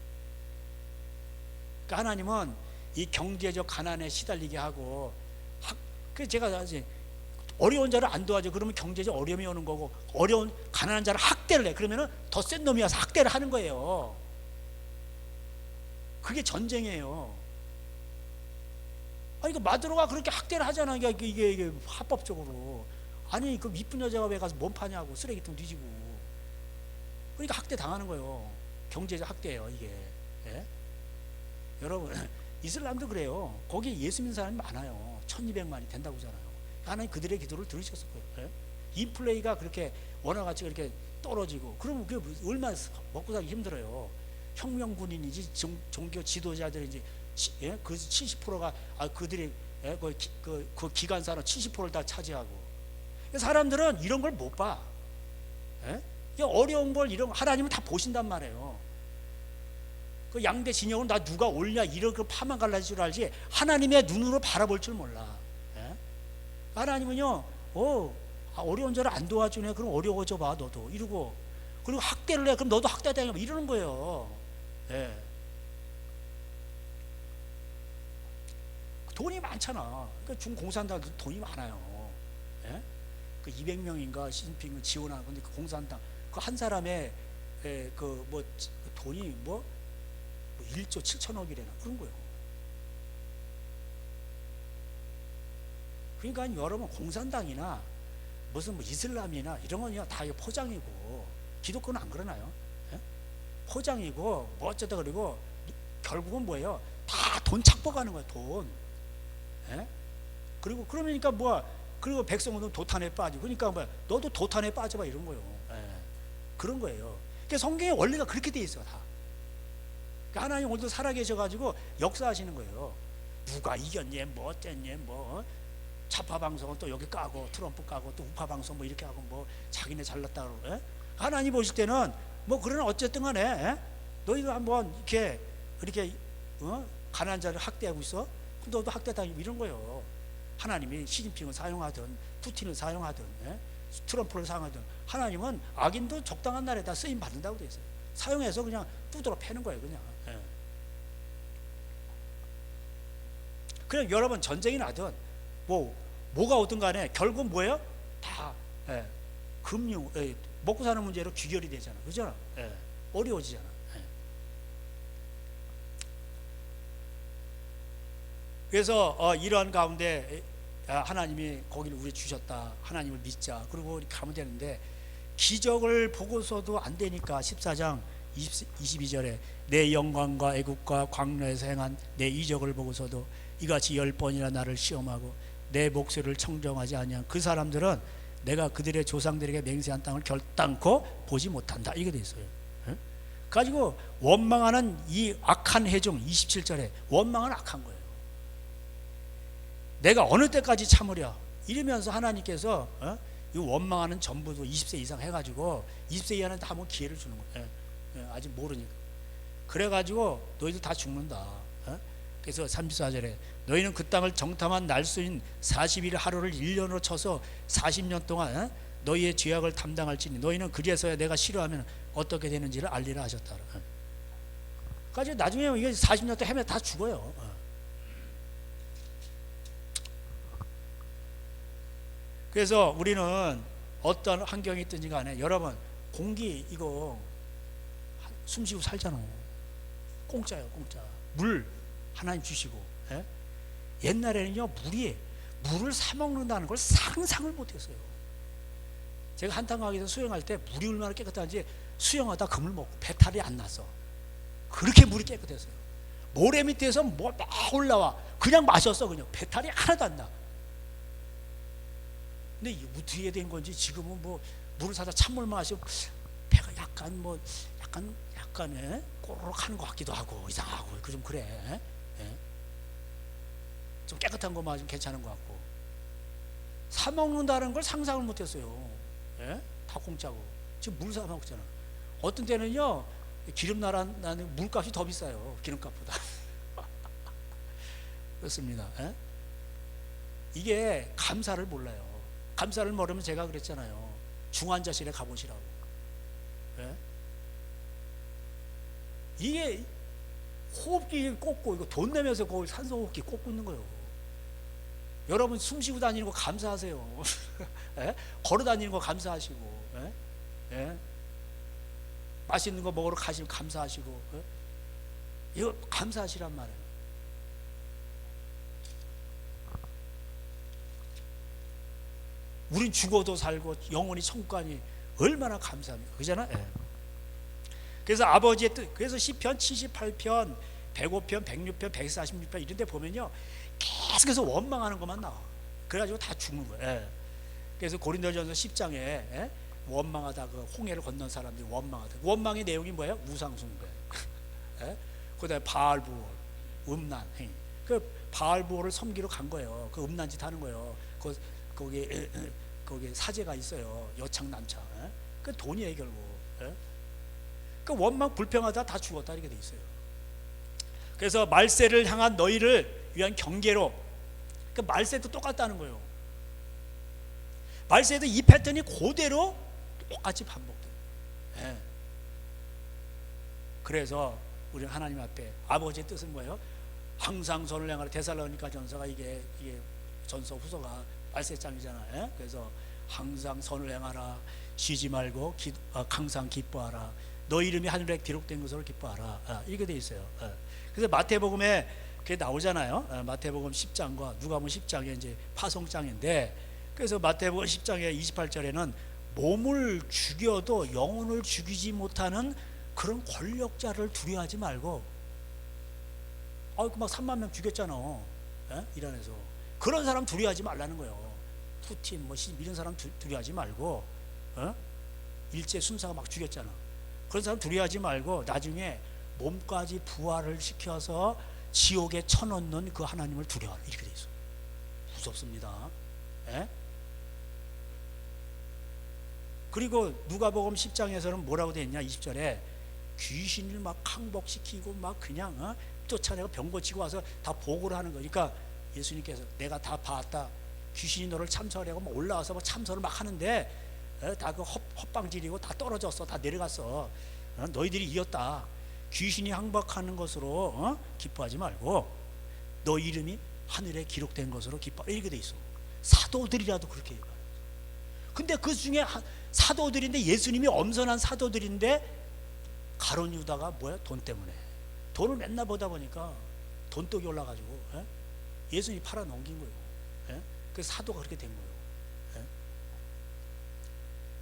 그러니까 하나님은 이 경제적 가난에 시달리게 하고, 제가 이제 어려운 자를 안 도와줘. 그러면 경제적 어려움이 오는 거고, 가난한 자를 학대를 해. 그러면은 더 센 놈이 와서 학대를 하는 거예요. 그게 전쟁이에요. 아니, 마두로가 그렇게 학대를 하잖아. 이게 합법적으로. 아니, 그 이쁜 여자가 왜 가서 몸 파냐고, 쓰레기통 뒤지고. 그러니까 학대 당하는 거예요. 경제적 학대예요, 이게. 예? 여러분, 이슬람도 그래요. 거기에 예수 믿는 사람이 많아요. 1200만이 된다고 하잖아요. 하나님 그들의 기도를 들으셨을 거예요. 예? 인플레이가 그렇게 원화가치가 이렇게 떨어지고, 그러면 그게 얼마나 먹고 살기 힘들어요. 혁명군인이지 종교 지도자들이지. 예? 그 70%가 그들이 예? 그 기관사는 70%를 다 차지하고. 사람들은 이런 걸 못 봐. 예? 어려운 걸 이런 하나님은 다 보신단 말이에요. 그 양대 진영은 나 누가 옳냐 이런 그 파만 갈라질 줄 알지 하나님의 눈으로 바라볼 줄 몰라. 예? 하나님은요 어려운 자를 안 도와주네. 그럼 어려워져 봐 너도 이러고. 그리고 학대를 해. 그럼 너도 학대당해. 이러는 거예요. 예. 돈이 많잖아. 그러니까 중공산당도 돈이 많아요. 예? 그 200명인가 시진핑을 지원하는 건데 그 공산당 그 한 사람의 그 뭐 돈이 뭐 1조 7천억이래나 그런 거예요. 그러니까 여러분 공산당이나 무슨 뭐 이슬람이나 이런 건요 다 포장이고 기독교는 안 그러나요? 예? 포장이고 뭐 어쩌다 그리고 결국은 뭐예요? 다 돈 착복하는 거예요. 돈. 예? 그리고 그러니까 뭐 그리고 백성은 도탄에 빠지고 그러니까 뭐 너도 도탄에 빠져봐 이런 거예요. 예. 그런 거예요. 그러니까 성경의 원리가 그렇게 돼 있어 다. 그러니까 하나님 오늘도 살아계셔가지고 역사하시는 거예요. 누가 이겼니 뭐 어땠니 뭐 좌파 방송은 또 여기 까고 트럼프 까고 또 우파 방송 뭐 이렇게 하고 뭐 자기네 잘났다 그러고. 예? 하나님 보실 때는 뭐 그러나 어쨌든 간에 예? 너희도 한번 이렇게 가난한 자를 학대하고 있어? 너도 학대당하고 이런 거예요. 하나님이 시진핑을 사용하든 푸틴을 사용하든 트럼프를 사용하든 하나님은 악인도 적당한 날에다 쓰임 받는다고 돼 있어요. 사용해서 그냥 두드러 패는 거예요. 그냥 여러분 전쟁이 나든 뭐가 오든 간에 결국 뭐예요? 다 금융 먹고 사는 문제로 귀결이 되잖아. 그죠? 어려워지잖아. 그래서 이러한 가운데 하나님이 거기를 우리 주셨다. 하나님을 믿자. 그리고 이렇게 가면 되는데 기적을 보고서도 안 되니까 14장 22절에 내 영광과 애국과 광야에서 행한 내 이적을 보고서도 이같이 10번이나 나를 시험하고 내 목소리를 청정하지 아니한 그 사람들은 내가 그들의 조상들에게 맹세한 땅을 결단코 보지 못한다. 이게 돼 있어요. 가지고 원망하는 이 악한 해중 27절에 원망은 악한 거예요. 내가 어느 때까지 참으랴 이러면서 하나님께서 이 원망하는 전부도 20세 이상 해가지고 20세 이하는 한번 기회를 주는 거예요. 아직 모르니까. 그래가지고 너희들 다 죽는다. 그래서 34절에 너희는 그 땅을 정탐한 날수인 40일 하루를 1년으로 쳐서 40년 동안 너희의 죄악을 담당할지니 너희는 그리하여야 내가 싫어하면 어떻게 되는지를 알리라 하셨다. 그러니까 나중에 이게 40년 동안 헤매 다 죽어요. 그래서 우리는 어떤 환경이 있든지 간에 여러분 공기 이거 숨쉬고 살잖아요. 공짜예요. 공짜. 물 하나님 주시고. 옛날에는요 물을 사 먹는다는 걸 상상을 못했어요. 제가 한탄강에서 수영할 때 물이 얼마나 깨끗한지 수영하다 그물 먹고 배탈이 안 났어. 그렇게 물이 깨끗했어요. 모래 밑에서 뭐 막 올라와 그냥 마셨어. 그냥 배탈이 하나도 안 나. 근데 이게 어떻게 된 건지 지금은 물을 사다 찬물 마시고 배가 약간 꼬르륵 하는 것 같기도 하고 이상하고 좀 그래. 좀 깨끗한 거 마시면 괜찮은 것 같고 사 먹는다는 걸 상상을 못했어요. 다 공짜고 지금 물 사 먹잖아. 어떤 때는요 기름 나는 물값이 더 비싸요. 기름값보다. 그렇습니다. 이게 감사를 몰라요. 감사를 모르면 제가 그랬잖아요. 중환자실에 가보시라고. 이게 호흡기 꽂고 이거 돈 내면서 거기 산소 호흡기 꽂고 있는 거예요. 여러분 숨쉬고 다니는 거 감사하세요. 걸어 다니는 거 감사하시고, 맛있는 거 먹으러 가시면 감사하시고, 이거 감사하시란 말이에요. 우린 죽어도 살고 영원히 천국 가니 얼마나 감사합니까? 그잖아. 그래서 아버지의 뜻. 그래서 시편 78편, 105편, 106편, 146편 이런 데 보면요 계속해서 원망하는 것만 나와. 그래가지고 다 죽는 거예요. 그래서 고린도전서 10장에 원망하다 그 홍해를 건넌 사람들이 원망하다. 원망의 내용이 뭐예요? 우상숭배. 그다음에 바알부올, 음란 행위. 그 바알부올을 섬기러 간 거예요. 그 음란짓 하는 거예요. 거기 사제가 있어요. 여창 남창. 그 돈이에요 결국. 그 원망 불평하다 다 죽었다 이렇게 돼 있어요. 그래서 말세를 향한 너희를 위한 경계로 그 말세도 똑같다는 거예요. 말세도 이 패턴이 그대로 똑같이 반복돼요. 그래서 우리는 하나님 앞에 아버지의 뜻은 뭐예요? 항상 선을 행하라. 데살로니가 전서가 이게 전서 후서가 말세장이잖아요. 그래서 항상 선을 행하라. 쉬지 말고 항상 기뻐하라. 너 이름이 하늘에 기록된 것으로 기뻐하라. 이렇게 돼 있어요. 그래서 마태복음에 그게 나오잖아요. 마태복음 10장과 누가복음 10장에 이제 파송장인데, 그래서 마태복음 10장의 28절에는 몸을 죽여도 영혼을 죽이지 못하는 그런 권력자를 두려워하지 말고, 막 3만 명 죽였잖아. 이란에서. 그런 사람 두려워하지 말라는 거예요. 푸틴 이런 사람 두려워하지 말고, 일제 순사가 막 죽였잖아. 그런 사람 두려워하지 말고 나중에 몸까지 부활을 시켜서 지옥에 쳐넣는 그 하나님을 두려워하라. 이렇게 돼 있어. 무섭습니다. 그리고 누가복음 10장에서는 뭐라고 돼 있냐? 20절에 귀신을 막 항복시키고 막 그냥 쫓아내고 병 고치고 와서 다 보고를 하는 거니까 예수님께서 내가 다 봤다. 귀신이 너를 참소하려고 막 올라와서 막 참소를 막 하는데 다 그 헛방질이고 다 떨어졌어. 다 내려갔어. 너희들이 이겼다. 귀신이 항복하는 것으로 기뻐하지 말고 너 이름이 하늘에 기록된 것으로 기뻐. 이렇게 돼 있어. 사도들이라도 그렇게 해요. 근데 그 중에 사도들인데 예수님이 엄선한 사도들인데 가룟 유다가 뭐야? 돈 때문에 돈을 맨날 보다 보니까 돈독이 올라가지고 예수님이 팔아 넘긴 거예요. 그래서 사도가 그렇게 된 거예요.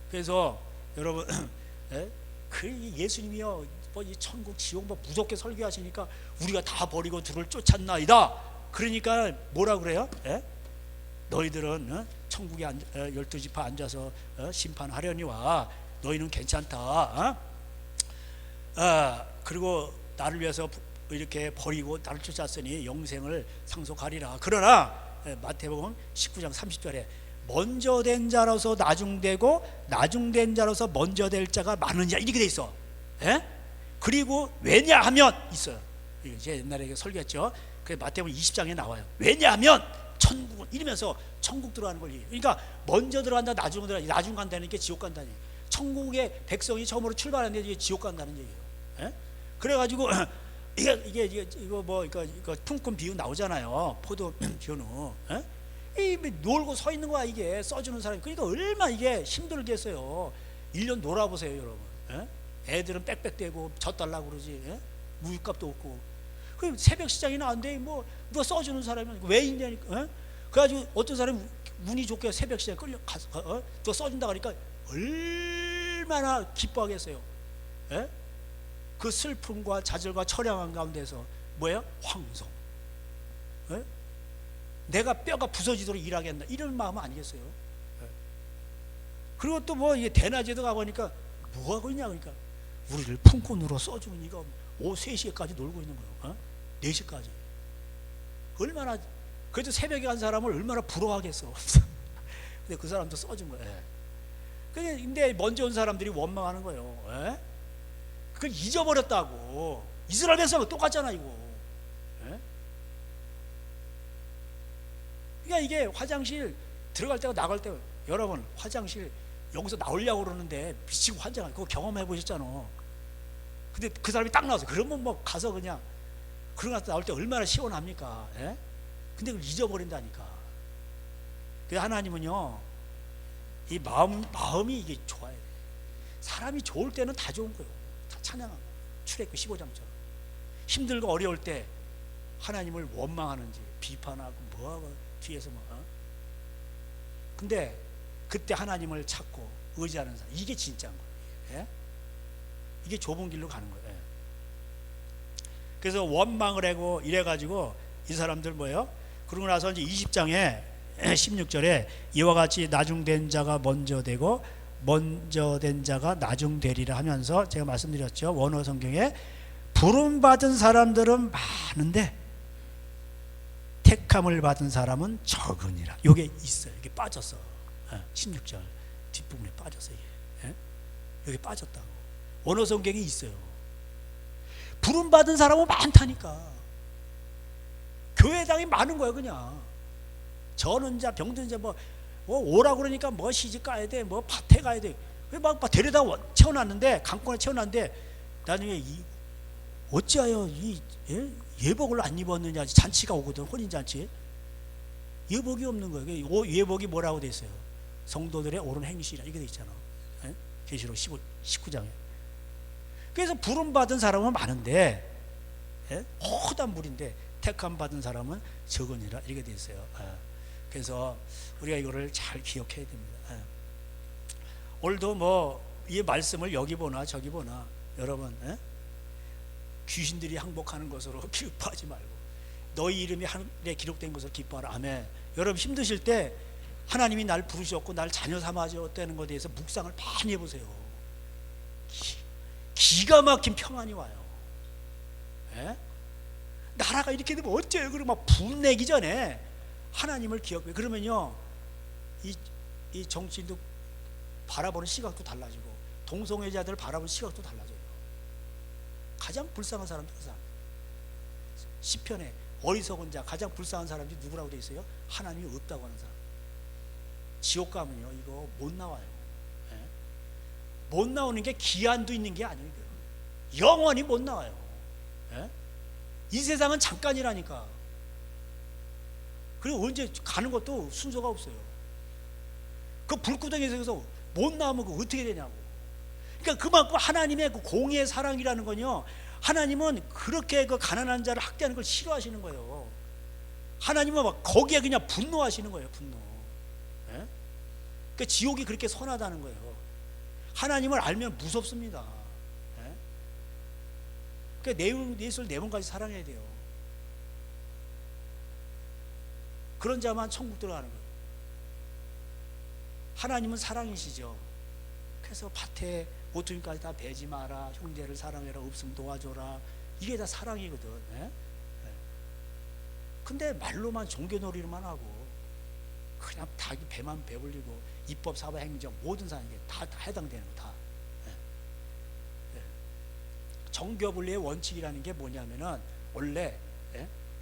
그래서 여러분 그 예수님이요 뭐 이 천국 지옥 뭐 무섭게 설교하시니까 우리가 다 버리고 주를 쫓았나이다. 그러니까 뭐라 그래요? 너희들은 천국에 12지파 앉아서 심판하려니와 너희는 괜찮다. 그리고 나를 위해서 이렇게 버리고 나를 쫓았으니 영생을 상속하리라. 그러나 마태복음 19장 30절에 먼저 된 자로서 나중되고 나중된 자로서 먼저 될 자가 많으냐 이렇게 돼 있어. 그리고 왜냐하면 있어요. 이제 옛날에 설교했죠. 그 마태복음 20장에 나와요. 왜냐하면 천국은 이러면서 천국 들어가는 걸 얘기해요. 그러니까 먼저 들어간다, 나중 들어간다. 나중 간다는 게 지옥 간다니. 천국의 백성이 처음으로 출발하는데 이게 지옥 간다는 얘기예요. 그래가지고 이거 뭐 이거 품꾼 비유 나오잖아요. 포도 비유는. 이 놀고 서 있는 거야 이게 써주는 사람이. 그러니까 얼마 이게 힘들겠어요. 1년 놀아보세요 여러분. 애들은 빽빽대고 젖달라고 그러지. 무휴값도 없고. 그 새벽 시장이 나왔는데 뭐 누가 써주는 사람이 왜 있냐니까. 그래가지고 어떤 사람이 운이 좋게 새벽 시장에 끌려 가서 누가 써준다 그러니까 얼마나 기뻐하겠어요. 그 슬픔과 좌절과 처량한 가운데서 뭐예요? 황송. 내가 뼈가 부서지도록 일하겠다 이런 마음은 아니겠어요? 그리고 또 뭐 이게 대낮에도 가보니까 뭐 하고 있냐 그러니까 우리를 품꾼으로 써주는 이가 오후 3시까지 놀고 있는 거예요. 4시까지. 얼마나 그래도 새벽에 간 사람을 얼마나 부러워하겠어. 근데 그 사람도 써준 거예요. 근데 먼저 온 사람들이 원망하는 거예요. 그걸 잊어버렸다고. 이스라엘 백성은 똑같잖아 이거. 그러니까 이게 화장실 들어갈 때가 나갈 때 여러분 화장실 여기서 나오려고 그러는데 미치고 환장하고 그거 경험해 보셨잖아. 근데 그 사람이 딱 나와서 그러면 뭐 가서 그냥 그러고 나서 나올 때 얼마나 시원합니까? 근데 그걸 잊어버린다니까. 그래서 하나님은요 이 마음이 이게 좋아야 돼. 사람이 좋을 때는 다 좋은 거예요. 다 찬양하고 출애굽 15장처럼 힘들고 어려울 때 하나님을 원망하는지 비판하고 뭐하고 뒤에서 뭐 근데 그때 하나님을 찾고 의지하는 사람 이게 진짜인 거예요. 이게 좁은 길로 가는 거예요. 그래서 원망을 하고 이래가지고 이 사람들 뭐예요? 그러고 나서 이제 20장에 16절에 이와 같이 나중된 자가 먼저 되고 먼저 된 자가 나중되리라 하면서 제가 말씀드렸죠. 원어 성경에 부름받은 사람들은 많은데 택함을 받은 사람은 적으니라. 이게 있어요. 이게 빠졌어. 16절 뒷부분에 빠졌어요. 여기 빠졌다고. 원어 성경에 있어요. 부름받은 사람은 많다니까. 교회당이 많은 거예요. 그냥 저는 자 병든 자 뭐 오라 그러니까 뭐 시집 가야 돼, 뭐 밭에 가야 돼. 막 데려다 채워놨는데 강권에 채워놨는데 나중에 어찌하여 이 예복을 안 입었느냐. 잔치가 오거든. 혼인잔치. 예복이 없는 거예요. 예복이 뭐라고 돼 있어요? 성도들의 옳은 행실이라 이게 돼 있잖아. 계시록 19장에. 그래서 부름받은 사람은 많은데 허다한 물인데 택함 받은 사람은 적으니라 이렇게 돼 있어요. 그래서 우리가 이거를 잘 기억해야 됩니다. 오늘도 뭐 이 말씀을 여기 보나 저기 보나 여러분 귀신들이 항복하는 것으로 기뻐하지 말고 너희 이름이 하늘에 기록된 것으로 기뻐하라. 아멘. 여러분 힘드실 때 하나님이 날 부르셨고 날 자녀 삼아줬다는 것에 대해서 묵상을 많이 해보세요. 기가 막힌 평안이 와요. 나라가 이렇게 되면 어째요? 그리고 막 분내기 전에 하나님을 기억해. 그러면요 이 정치인도 바라보는 시각도 달라지고 동성애자들 바라보는 시각도 달라져요. 가장 불쌍한 사람도 그 사람. 시편에 어리석은 자, 가장 불쌍한 사람이 누구라고 돼 있어요? 하나님이 없다고 하는 사람. 지옥 가면요 이거 못 나와요. 예? 못 나오는 게 기한도 있는 게 아니에요. 영원히 못 나와요. 예? 이 세상은 잠깐이라니까. 그리고 언제 가는 것도 순서가 없어요. 그 불구덩이에서 못 나오면 그거 어떻게 되냐고. 그러니까 그만큼 하나님의 그 공의의 사랑이라는 건요, 하나님은 그렇게 그 가난한 자를 학대하는 걸 싫어하시는 거예요. 하나님은 막 거기에 그냥 분노하시는 거예요. 분노. 예? 그러니까 지옥이 그렇게 선하다는 거예요. 하나님을 알면 무섭습니다. 예? 그러니까 예수를 네 번까지 사랑해야 돼요. 그런 자만 천국 들어가는 거예요. 하나님은 사랑이시죠. 그래서 밭에 모퉁이까지 다 베지 마라, 형제를 사랑해라, 없으면 도와줘라, 이게 다 사랑이거든. 예? 근데 말로만 종교놀이로만 하고 그냥 닭이 배만 배불리고 입법, 사법, 행정 모든 사람이 다 해당되는 거 다. 정교분리의 원칙이라는 게 뭐냐면은 원래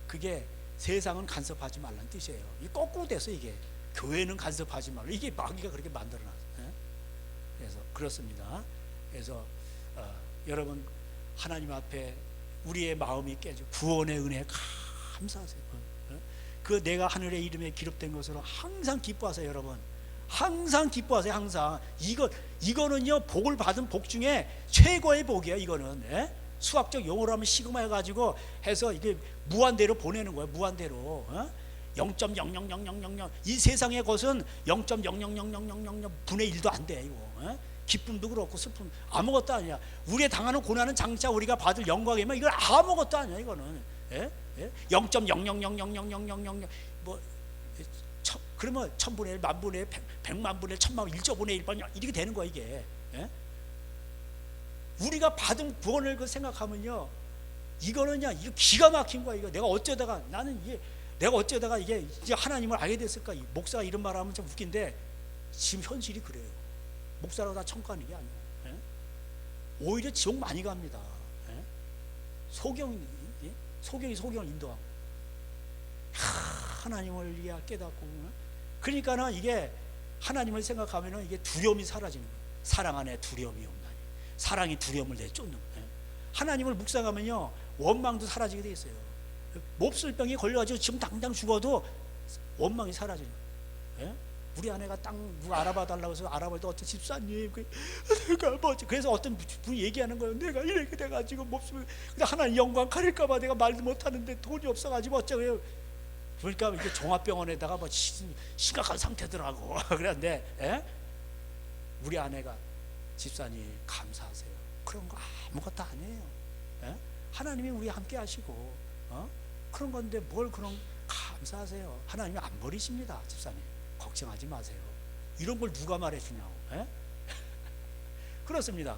그게 세상은 간섭하지 말라는 뜻이에요. 이게 거꾸로 돼서 이게 교회는 간섭하지 말라, 이게 마귀가 그렇게 만들어놨어요. 그래서 그렇습니다. 그래서 여러분 하나님 앞에 우리의 마음이 깨져 구원의 은혜 감사하세요. 그 내가 하늘의 이름에 기록된 것으로 항상 기뻐하세요. 여러분 항상 기뻐하세요. 항상 이거는요 복을 받은 복 중에 최고의 복이에요. 이거는 수학적 용어로 하면 시그마 해가지고 해서 이게 무한대로 보내는 거예요. 무한대로 0.0000000 이 세상의 것은 0.0000000 분의 1도 안 돼. 이거 기쁨도 그렇고 슬픔 아무것도 아니야. 우리의 당하는 고난은 장차 우리가 받을 영광이면 이건 아무것도 아니야. 이거는 0.0000000 뭐 그러면 1000분의 1, 만분의 1, 100만분의 1, 1000만 1.5분의 1번 이렇게 되는 거야 이게. 우리가 받은 구원을 그 생각하면요, 이거는요 이거 기가 막힌 거야. 이거 내가 어쩌다가 이게 이제 하나님을 알게 됐을까? 목사가 이런 말하면 좀 웃긴데 지금 현실이 그래요. 목사라고 다 천국 가는 게 아니에요. 오히려 지옥 많이 갑니다. 소경이 소경을 인도하고 하나님을 깨닫고 그러니까는 이게 하나님을 생각하면은 이게 두려움이 사라지는 거예요. 사랑 안에 두려움이 없나니 사랑이 두려움을 내쫓는 거예요. 하나님을 묵상하면요 원망도 사라지게 돼 있어요. 몹쓸 병이 걸려가지고 지금 당장 죽어도 원망이 사라지는 거예요. 우리 아내가 땅 누가 알아봐 달라고 해서 알아볼 때 어떤 집사님 내가 뭐지 그래서 어떤 분이 얘기하는 거예요. 내가 이렇게 돼가지고 몹쓸 근데 하나님 영광 가릴까봐 내가 말도 못하는데 돈이 없어가지고 어쩌고요. 그러니까 이게 종합병원에다가 뭐 심각한 상태더라고. 그런데 우리 아내가 집사님 감사하세요. 그런 거 아무것도 아니에요. 하나님이 우리 함께 하시고 그런 건데 뭘 그런 감사하세요. 하나님이 안 버리십니다. 집사님 걱정하지 마세요. 이런 걸 누가 말해주냐고. 그렇습니다.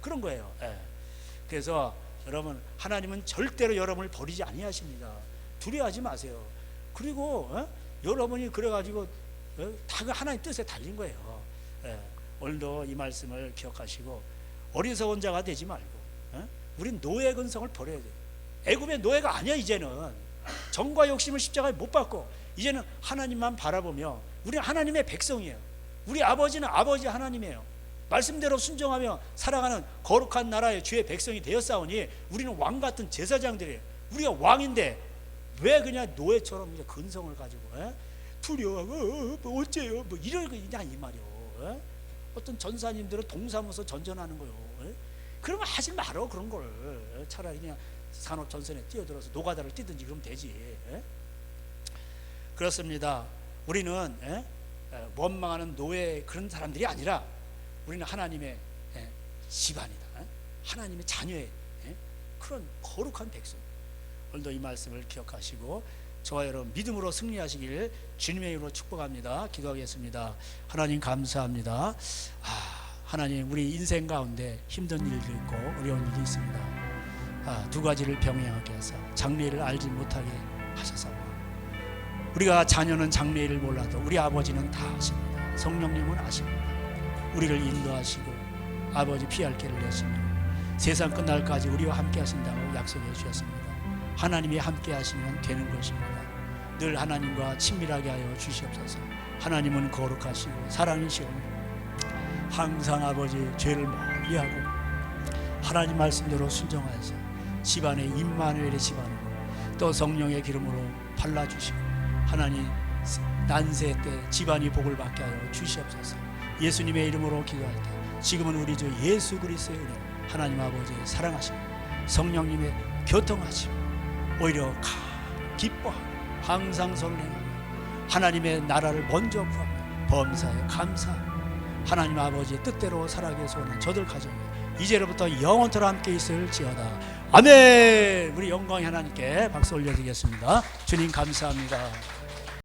그런 거예요. 그래서 여러분 하나님은 절대로 여러분을 버리지 아니하십니다. 두려워하지 마세요. 그리고 여러분이 그래가지고 다 하나님 뜻에 달린 거예요. 오늘도 이 말씀을 기억하시고 어리석은 자가 되지 말고 우린 노예 근성을 버려야 돼요. 애굽의 노예가 아니야. 이제는 정과 욕심을 십자가에 못 박고 이제는 하나님만 바라보며 우리는 하나님의 백성이에요. 우리 아버지는 아버지 하나님이에요. 말씀대로 순종하며 살아가는 거룩한 나라의 주의 백성이 되었사오니 우리는 왕같은 제사장들이에요. 우리가 왕인데 왜 그냥 노예처럼 이제 근성을 가지고 두려워하고 뭐 어째요 뭐 이런 거 있냐 이 말이요. 어떤 전사님들은 동사무소 전전하는 거요. 그러면 하지 말어. 그런 걸 차라리 그냥 산업전선에 뛰어들어서 노가다를 뛰든지 그러면 되지. 그렇습니다. 우리는 원망하는 노예 그런 사람들이 아니라 우리는 하나님의 집안이다. 하나님의 자녀의 그런 거룩한 백성. 오늘도 이 말씀을 기억하시고 저와 여러분 믿음으로 승리하시길 주님의 이름으로 축복합니다. 기도하겠습니다. 하나님 감사합니다. 하나님 우리 인생 가운데 힘든 일도 있고 어려운 일이 있습니다. 두 가지를 병행하게 해서 장래를 알지 못하게 하셔서 우리가 자녀는 장래를 몰라도 우리 아버지는 다 아십니다. 성령님은 아십니다. 우리를 인도하시고 아버지 피할 길을 내시며 세상 끝날까지 우리와 함께 하신다고 약속해 주셨습니다. 하나님이 함께 하시면 되는 것입니다. 늘 하나님과 친밀하게 하여 주시옵소서. 하나님은 거룩하시고 사랑이시오. 항상 아버지 죄를 멀리하고 하나님 말씀대로 순종하여서 집안에 임마누엘의 집안으로 또 성령의 기름으로 발라주시고 하나님 난세 때 집안이 복을 받게 하여 주시옵소서. 예수님의 이름으로 기도할 때 지금은 우리 주 예수 그리스도의 은혜, 하나님 아버지의 사랑하심, 성령님의 교통하심, 오히려 기뻐하고 항상 설레하며 하나님의 나라를 먼저 구하며 범사에 감사하며 하나님 아버지의 뜻대로 살아가기 소원한 저들 가정에 이제로부터 영원토록 함께 있을지어다. 아멘. 우리 영광의 하나님께 박수 올려드리겠습니다. 주님 감사합니다.